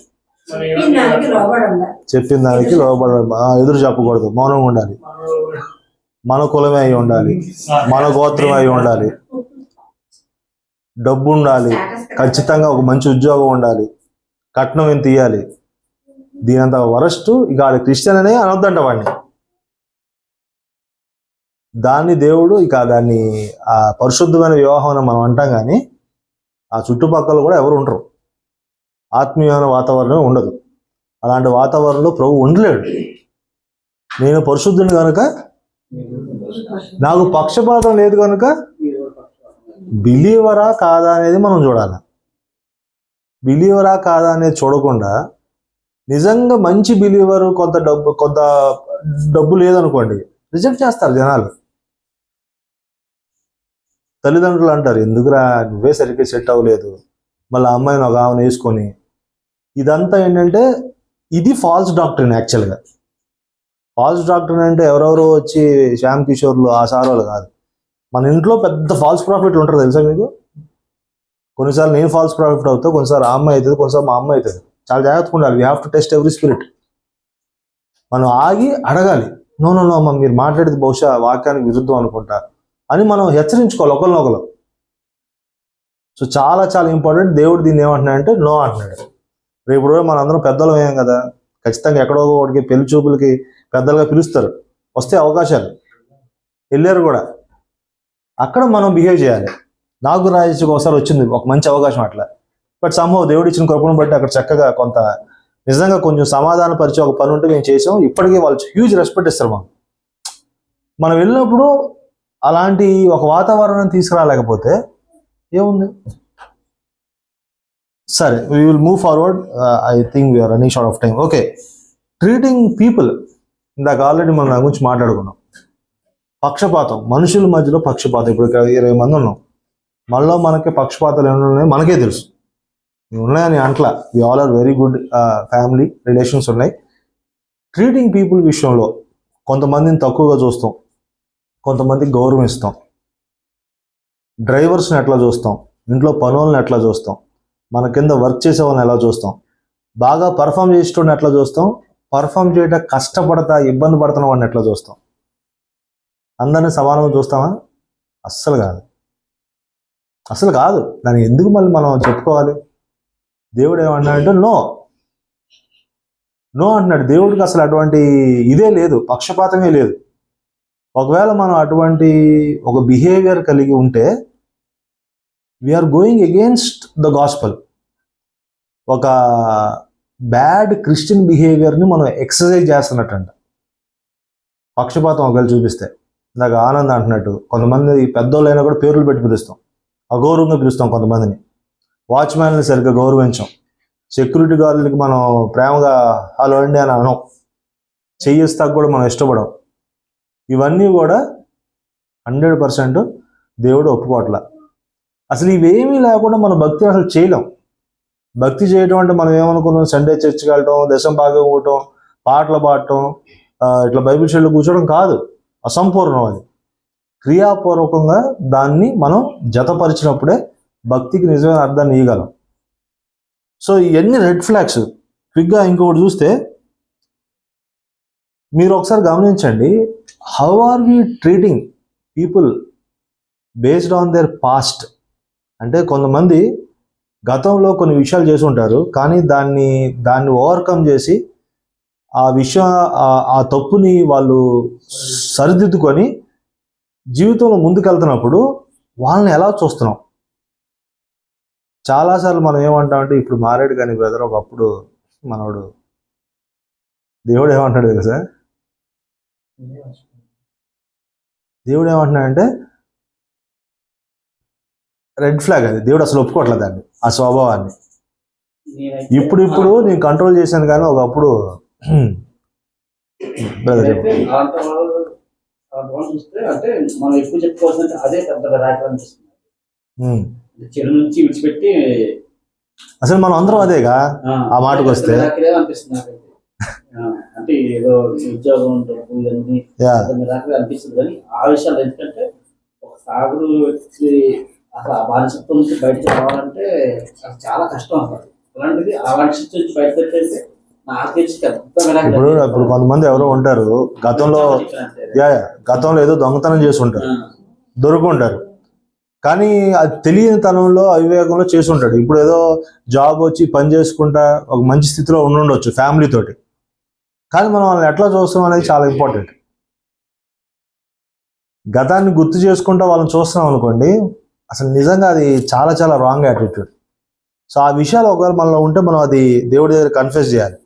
Speaker 3: దానికి లోబడి ఉండాలి.
Speaker 1: చెప్పిన దానికి లోపల ఎదురు చెప్పకూడదు, మౌనంగా ఉండాలి. మన కులమే అయి ఉండాలి, మన గోత్రం అయి ఉండాలి, డబ్బు ఉండాలి, ఖచ్చితంగా ఒక మంచి ఉద్యోగం ఉండాలి, కట్నం ఎంత ఇయ్యాలి. దీనంత వరస్ట్ ఇక ఆడ క్రిస్టియన్ అనే అనొద్దంట వాడిని. దాన్ని దేవుడు ఇక దాన్ని ఆ పరిశుద్ధమైన వివాహం అని మనం అంటాం, కానీ ఆ చుట్టుపక్కల కూడా ఎవరు ఉండరు, ఆత్మీయమైన వాతావరణం ఉండదు. అలాంటి వాతావరణంలో ప్రభు ఉండలేడు. నేను పరిశుద్ధుని కనుక నాకు పక్షపాతం లేదు కనుక బిలీవరా కాదా అనేది మనం చూడాలి. బిలీవరా కాదా అనేది చూడకుండా నిజంగా మంచి బిలీవరు కొంత డబ్బు లేదనుకోండి, రిజెక్ట్ చేస్తారు జనాలు. తల్లిదండ్రులు అంటారు, ఎందుకురా నువ్వే సరిగ్గా సెట్ అవ్వలేదు, మళ్ళీ అమ్మాయిని ఒక ఆమెను వేసుకొని. ఇదంతా ఏంటంటే ఇది ఫాల్స్ డాక్టరీన్. యాక్చువల్గా ఫాల్స్ డాక్టరీన్ అంటే ఎవరెవరో వచ్చి శ్యామ్ కిషోర్లు ఆ సారోలు కాదు. మన ఇంట్లో పెద్ద ఫాల్స్ ప్రాఫిట్లు ఉంటారు తెలుసా మీకు. కొన్నిసార్లు నేను ఫాల్స్ ప్రాఫిట్ అవుతా, కొన్నిసార్లు ఆ అమ్మాయి అవుతుంది, కొన్నిసార్లు మా అమ్మ అవుతుంది. చాలా జాగ్రత్తగా ఉండాలి. We have to test every spirit. మనం ఆగి అడగాలి, నో అమ్మ మీరు మాట్లాడేది బహుశా వాక్యానికి విరుద్ధం అనుకుంటా అని మనం హెచ్చరించుకోవాలి ఒకరినొకరు. సో చాలా చాలా ఇంపార్టెంట్. దేవుడు దీన్ని ఏమంటున్నాడంటే నో అంటున్నాడు. రేపు రోజు మన అందరం పెద్దలు అయ్యాం కదా, ఖచ్చితంగా ఎక్కడో ఒకటికి పెళ్లి చూపులకి పెద్దలుగా పిలుస్తారు, వస్తే అవకాశాలు వెళ్ళారు కూడా. అక్కడ మనం బిహేవ్ చేయాలి. నాకు రాజేష్కి ఒకసారి వచ్చింది ఒక మంచి అవకాశం అట్లా. బట్ సంభవం దేవుడు ఇచ్చిన కృపను బట్టి అక్కడ చక్కగా కొంత నిజంగా కొంచెం సమాధాన పరిచే ఒక పని ఉంటే మేము చేసాం. ఇప్పటికీ వాళ్ళు హ్యూజ్ రెస్పెక్ట్ ఇస్తారు మాకు. మనం వెళ్ళినప్పుడు అలాంటి ఒక వాతావరణం తీసుకురాలేకపోతే ఏముంది. సరే, we will move forward. I think we're running short of time. Okay, treating people. ఇందాక ఆల్రెడీ మనం దాని గురించి మాట్లాడుకున్నాం. పక్షపాతం, మనుషుల మధ్యలో పక్షపాతం. ఇప్పుడు 20 మంది ఉన్నాం, మనలో మనకి పక్షపాతాలు ఏమైనా ఉన్నాయో మనకే తెలుసు. ఉన్నాయని అంట్లా, we all are very good family relations ఉన్నాయి. ట్రీటింగ్ పీపుల్ విషయంలో కొంతమందిని తక్కువగా చూస్తాం, కొంతమందికి గౌరవం ఇస్తాం. డ్రైవర్స్ని ఎట్లా చూస్తాం, ఇంట్లో పనులను ఎట్లా చూస్తాం, మన కింద వర్క్ చేసే వాళ్ళని ఎలా చూస్తాం, బాగా పర్ఫామ్ చేసేటోడిని ఎట్లా చూస్తాం, పర్ఫామ్ చేయడం కష్టపడతా ఇబ్బంది పడుతున్న వాడిని ఎట్లా చూస్తాం. అందరినీ సమానంగా చూస్తామా? అస్సలు కాదు. దాన్ని ఎందుకు మళ్ళీ మనం చెప్పుకోవాలి? దేవుడు ఏమన్నాడంటే నో అంటున్నాడు. దేవుడికి అసలు అటువంటి ఇదే లేదు, పక్షపాతమే లేదు. ఒకవేళ మనం అటువంటి ఒక బిహేవియర్ కలిగి ఉంటే we're going against the gospel. ఒక బ్యాడ్ క్రిస్టియన్ బిహేవియర్ని మనం ఎక్సర్సైజ్ చేస్తున్నట్టంట. పక్షపాతం ఒకవేళ చూపిస్తే, ఇందాక ఆనంద్ అంటున్నట్టు కొంతమంది పెద్దోళ్ళు అయినా కూడా పేర్లు పెట్టి పిలుస్తాం, అగౌరవంగా పిలుస్తాం. కొంతమందిని వాచ్మ్యాన్ని సరిగ్గా గౌరవించాం, సెక్యూరిటీ గార్డులకి మనం ప్రేమగా హలో అండి అని అనం, చెయ్యిస్తాక కూడా మనం ఇష్టపడం. ఇవన్నీ కూడా 100% దేవుడు ఒప్పుకోవట్లా. అసలు ఇవేమీ లేకుండా మనం భక్తి అసలు చేయలేం. భక్తి చేయడం అంటే మనం ఏమనుకున్నాం, సండే చర్చికి వెళ్ళటం, దశం భాగం ఇవ్వటం, పాటలు పాడటం, ఇట్లా బైబిల్ షెడ్లో కూర్చోవడం కాదు. అసంపూర్ణం అది. క్రియాపూర్వకంగా దాన్ని మనం జతపరిచినప్పుడే భక్తికి నిజమైన అర్థాన్ని ఇవ్వగలం. సో ఇవన్నీ రెడ్ ఫ్లాగ్స్. క్విక్గా ఇంకొకటి చూస్తే మీరు ఒకసారి గమనించండి, how are we treating people based on their past. అంటే కొంతమంది గతంలో కొన్ని విషయాలు చేసి ఉంటారు, కానీ దాన్ని ఓవర్కమ్ చేసి ఆ తప్పుని వాళ్ళు సరిదిద్దుకొని జీవితంలో ముందుకెళ్తున్నప్పుడు వాళ్ళని ఎలా చూస్తున్నాం. చాలాసార్లు మనం ఏమంటామంటే, ఇప్పుడు మారాడు కానీ బ్రదర్, ఒకప్పుడు మనోడు, దేవుడు ఏమంటాడు తెలుసా? దేవుడు ఏమంటున్నాడంటే రెడ్ ఫ్లాగ్ అది. దేవుడు అసలు ఒప్పుకోవట్లేదు దాన్ని, ఆ స్వభావాన్ని. ఇప్పుడు నేను కంట్రోల్ చేశాను, కానీ ఒకప్పుడు
Speaker 2: చూస్తే అంటే మనం ఎక్కువ చెప్పుకోవాల్సిందంటే అదే పెద్ద రాక అనిపిస్తుంది. చెడు నుంచి విడిచిపెట్టి అసలు
Speaker 1: మనం అందరం అదేగా. ఆ మాటకు వస్తే
Speaker 2: అనిపిస్తుంది. అంటే ఏదో ఉద్యోగం డబ్బు ఇవన్నీ
Speaker 1: యా
Speaker 2: మిరాకిల్ అనిపిస్తుంది, కానీ ఆ విషయాలు ఎందుకంటే ఒక సాగుడు వ్యక్తి అసలు ఆ బానిసత్వం నుంచి బయటకు రావాలంటే అది చాలా కష్టం అసలు. అలాంటిది ఆ బానిసత్వం నుంచి బయటకు వచ్చేస్తే నాకు తెలిసి పెద్ద మిరాకిల్.
Speaker 1: ఇప్పుడు కొంతమంది ఎవరో ఉంటారు గతంలో గతంలో ఏదో దొంగతనం చేసి ఉంటారు, దొరుకుంటారు, కానీ అది తెలియని తనంలో అవివేకంలో చేసి ఉంటాడు. ఇప్పుడు ఏదో జాబ్ వచ్చి పని చేసుకుంటా ఒక మంచి స్థితిలో ఉండొచ్చు ఫ్యామిలీ తోటి, కానీ మనం వాళ్ళని ఎట్లా చూస్తాం అనేది చాలా ఇంపార్టెంట్. గతాన్ని గుర్తు చేసుకుంటా వాళ్ళని చూస్తున్నాం అనుకోండి, అసలు నిజంగా అది చాలా చాలా రాంగ్ యాటిట్యూడ్. సో ఆ విషయాలు ఒకవేళ మనలో ఉంటే మనం అది దేవుడి దగ్గర కన్ఫెస్ చేయాలి.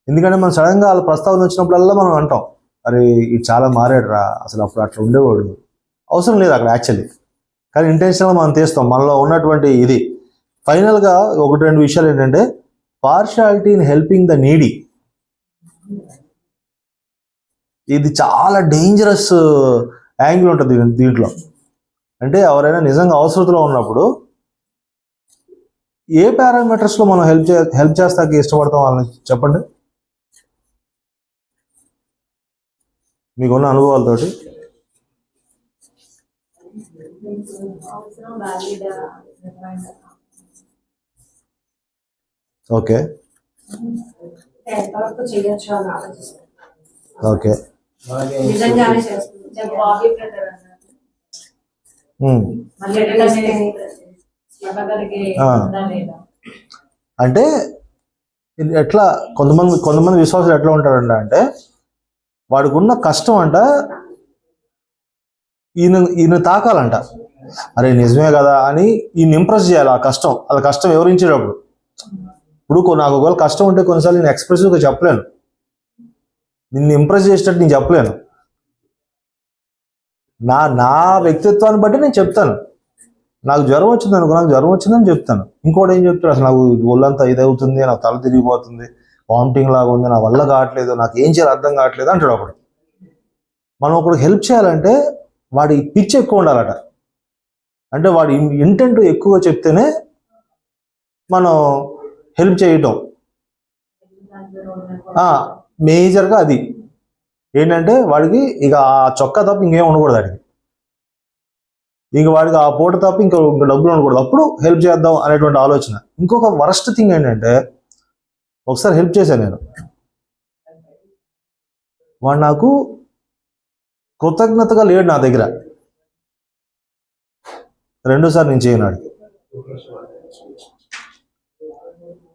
Speaker 1: ఎందుకంటే మనం సడన్గా వాళ్ళ ప్రస్తావన వచ్చినప్పుడల్లా మనం అంటాం, అరే ఇది చాలా మారాడు రా, అసలు అప్పుడు అట్లా ఉండేవాడు, అవసరం లేదు అక్కడ యాక్చువల్లీ, కానీ ఇంటెన్షనల్గా మనం తీస్తాం మనలో ఉన్నటువంటి ఇది. ఫైనల్గా ఒకటి రెండు విషయాలు ఏంటంటే, partiality in helping the needy, ఇది చాలా డేంజరస్ యాంగిల్ ఉంటుంది దీంట్లో. అంటే ఎవరైనా నిజంగా అవసరతలో ఉన్నప్పుడు ఏ పారామీటర్స్లో మనం హెల్ప్ చేస్తాకి ఇష్టపడతాం వాళ్ళని చెప్పండి, మీకున్న అనుభవాలతోటి. ఓకే
Speaker 7: ఎంతవరకు చేయొచ్చు అని ఆలోచిస్తాను.
Speaker 1: ఓకే
Speaker 7: నిజంగానే చేస్తుంది. బాబీ బ్రదర్ అన్నారు. మళ్ళీ చెప్పగలిగే ఉందా లేదా?
Speaker 1: అంటే ఇది ఎట్లా కొంతమంది విశ్వాసులు ఎట్లా ఉంటారంట అంటే, వాడికి ఉన్న కష్టం అంట ఈయన తాకాలంట, అరే నిజమే కదా అని ఈయన ఇంప్రెస్ చేయాలి. ఆ కష్టం వాళ్ళ కష్టం వివరించేటప్పుడు, ఇప్పుడు నాకు ఒకవేళ కష్టం ఉంటే కొన్నిసార్లు నేను ఎక్స్ప్రెసివ్గా చెప్పలేను, నిన్ను ఇంప్రెస్ చేసేటట్టు నేను చెప్పలేను. నా వ్యక్తిత్వాన్ని బట్టి నేను చెప్తాను. నాకు జ్వరం వచ్చింది అనుకో, నాకు జ్వరం వచ్చిందని చెప్తాను. ఇంకోటి ఏం చెప్తాడు, అసలు నాకు ఒళ్ళంతా ఇదవుతుంది, నాకు తల తిరిగిపోతుంది, వామిటింగ్ లాగా ఉంది, నా వల్ల కావట్లేదు, నాకు ఏం చేయాలి అర్థం కావట్లేదు అంటాడు. అప్పుడు మనం ఒకరికి హెల్ప్ చేయాలంటే వాడి పిచ్ ఎక్కువ ఉండాలట, అంటే వాడి ఇంటెంట్ ఎక్కువగా చెప్తేనే మనం హెల్ప్ చేయటం. మేజర్గా అది ఏంటంటే వాడికి ఇక ఆ చొక్కా తప్ప ఇంకేం ఉండకూడదు, వాడికి ఇంక వాడికి ఆ పూట తప్ప ఇంకా డబ్బులు ఉండకూడదు, అప్పుడు హెల్ప్ చేద్దాం అనేటువంటి ఆలోచన. ఇంకొక వరస్ట్ థింగ్ ఏంటంటే, ఒకసారి హెల్ప్ చేశాను నేను, వాడు నాకు కృతజ్ఞతగా లేడు నా దగ్గర, రెండోసారి నేను చేయనాడు.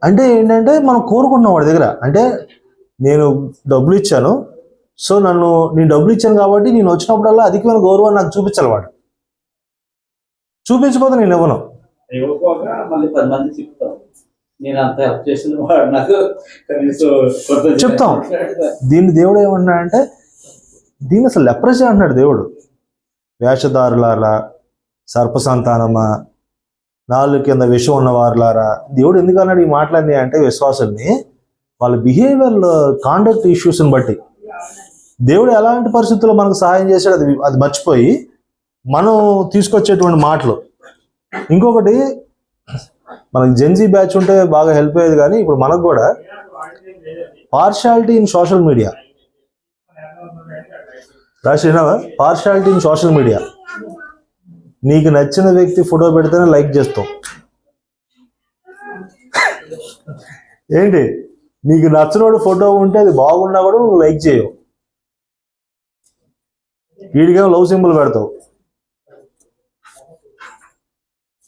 Speaker 1: అంటే ఏంటంటే మనం కోరుకుంటున్నాం వాడి దగ్గర, అంటే నేను డబ్బులు ఇచ్చాను, సో నేను డబ్బులు ఇచ్చాను కాబట్టి నేను వచ్చినప్పుడల్లా అధికమైన గౌరవాన్ని నాకు చూపించాలి. వాడు చూపించకపోతే నేను ఇవ్వను.
Speaker 2: ఇవ్వకపోగా మళ్ళీ 10 మంది చెప్తాం, నేను అంత హెల్ప్ చేసిన వాడు నాకు
Speaker 1: చెప్తాం. దీన్ని దేవుడు ఏమన్నాడంటే, దీన్ని అసలు లెప్రసీ అంటున్నాడు దేవుడు. వేషధారులారా, సర్పసంతానమా, నాలుగు కింద విషం ఉన్నవారులారా. దేవుడు ఎందుకు అన్నాడు ఈ మాటలన్నీ అంటే, విశ్వాసుల్ని వాళ్ళ బిహేవియర్ కాండక్ట్ ఇష్యూస్ని బట్టి దేవుడు ఎలాంటి పరిస్థితుల్లో మనకు సహాయం చేశాడు అది మర్చిపోయి మనం తీసుకొచ్చేటువంటి మాటలు. ఇంకొకటి, మనకి జెన్జీ బ్యాచ్ ఉంటే బాగా హెల్ప్ అయ్యేది, కానీ ఇప్పుడు మనకు కూడా పార్షియాలిటీ ఇన్ సోషల్ మీడియా. రాసినావా? Partiality in social media. నీకు నచ్చిన వ్యక్తి ఫోటో పెడితేనే లైక్ చేస్తావు. ఏంటి, నీకు నచ్చినోడు ఫోటో ఉంటే అది బాగున్నా కూడా నువ్వు లైక్ చేయవు, వీడికేమో లవ్ సింబల్ పెడతావు.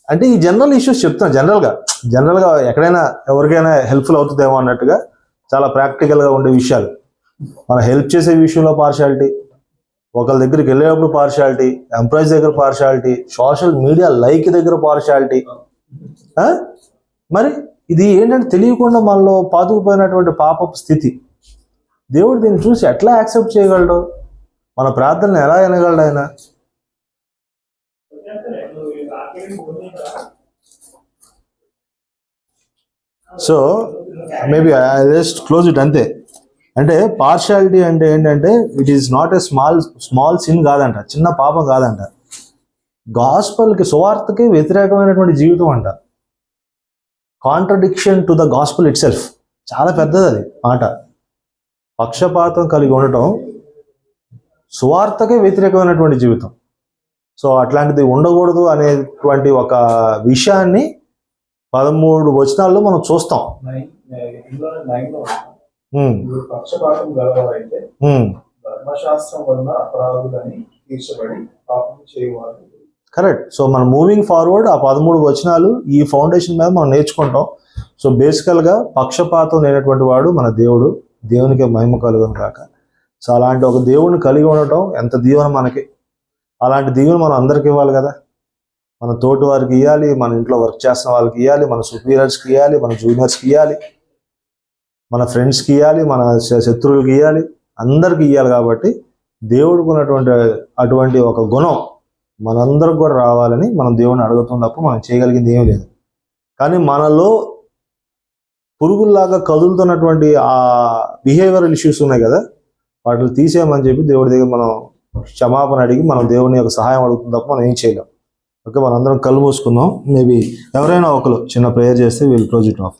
Speaker 1: అంటే ఈ జనరల్ ఇష్యూస్ చెప్తాను, జనరల్గా ఎక్కడైనా ఎవరికైనా హెల్ప్ఫుల్ అవుతుందేమో అన్నట్టుగా చాలా ప్రాక్టికల్గా ఉండే విషయాలు. మనం హెల్ప్ చేసే విషయంలో పార్షియాలిటీ, ఒకరి దగ్గరికి వెళ్ళేటప్పుడు పార్షియాలిటీ, ఎంప్లాయీస్ దగ్గర పార్షియాలిటీ, సోషల్ మీడియా లైక్ దగ్గర పార్షియాలిటీ. మరి ఇది ఏంటంటే తెలియకుండా మనలో పాతుకుపోయినటువంటి పాపపు స్థితి. దేవుడు దీన్ని చూసి ఎట్లా యాక్సెప్ట్ చేయగలడు? మన ప్రార్థనలు ఎలా వినగలడు ఆయన? So maybe I just close it అంతే. అంటే పార్షియాలిటీ అంటే ఏంటంటే, it is not a small sin కాదంట, చిన్న పాపం కాదంట, గాస్పల్కి, సువార్తకి వ్యతిరేకమైనటువంటి జీవితం అంట. Contradiction to the gospel it self, చాలా పెద్దది అది మాట. పక్షపాతం కలిగి ఉండటం సువార్తకే వ్యతిరేకమైనటువంటి జీవితం. సో అట్లాంటిది ఉండకూడదు అనేటువంటి ఒక విషయాన్ని 13 వచనాల్లో మనం చూస్తాం.
Speaker 5: ఇందులో 9లో మీరు పక్షపాతం గలవారైతే ధర్మశాస్త్రం వలన అపరాధులని తీర్చబడి పాపం చేయవారు.
Speaker 1: కరెక్ట్. సో మనం మూవింగ్ ఫార్వర్డ్ ఆ 13 వచనాలు ఈ ఫౌండేషన్ మీద మనం నేర్చుకుంటాం. సో బేసికల్గా పక్షపాతం లేనటువంటి వాడు మన దేవుడు, దేవునికి మహిమ కలుగును కాక. సో అలాంటి ఒక దేవుడిని కలిగి ఉండటం ఎంత దీవెన మనకి. అలాంటి దీవెన మనం అందరికి ఇవ్వాలి కదా. మన తోటి వారికి ఇవ్వాలి, మన ఇంట్లో వర్క్ చేస్తున్న వాళ్ళకి ఇవ్వాలి, మన సుపీరియర్స్కి ఇవ్వాలి, మన జూనియర్స్కి ఇవ్వాలి, మన ఫ్రెండ్స్కి ఇవ్వాలి, మన శత్రువులకి ఇవ్వాలి, అందరికి ఇవ్వాలి. కాబట్టి దేవుడికి ఉన్నటువంటి అటువంటి ఒక గుణం మనందరికి కూడా రావాలని మనం దేవుడిని అడుగుతాం తప్ప మనం చేయగలిగింది ఏమీ లేదు. కానీ మనలో పురుగుల్లాగా కదులుతున్నటువంటి ఆ బిహేవియరల్ ఇష్యూస్ ఉన్నాయి కదా, వాటిని తీసేయమని చెప్పి దేవుడి దగ్గర మనం క్షమాపణ అడిగి మనం దేవుని యొక్క సహాయం అడుగుతాం తప్ప మనం ఏం చేయలేం. ఓకే, మనందరం కళ్ళు మూసుకుందాం. మేబీ ఎవరైనా ఒకరు చిన్న ప్రేయర్ చేస్తే వీల్ క్లోజ్ ఇట్ ఆఫ్.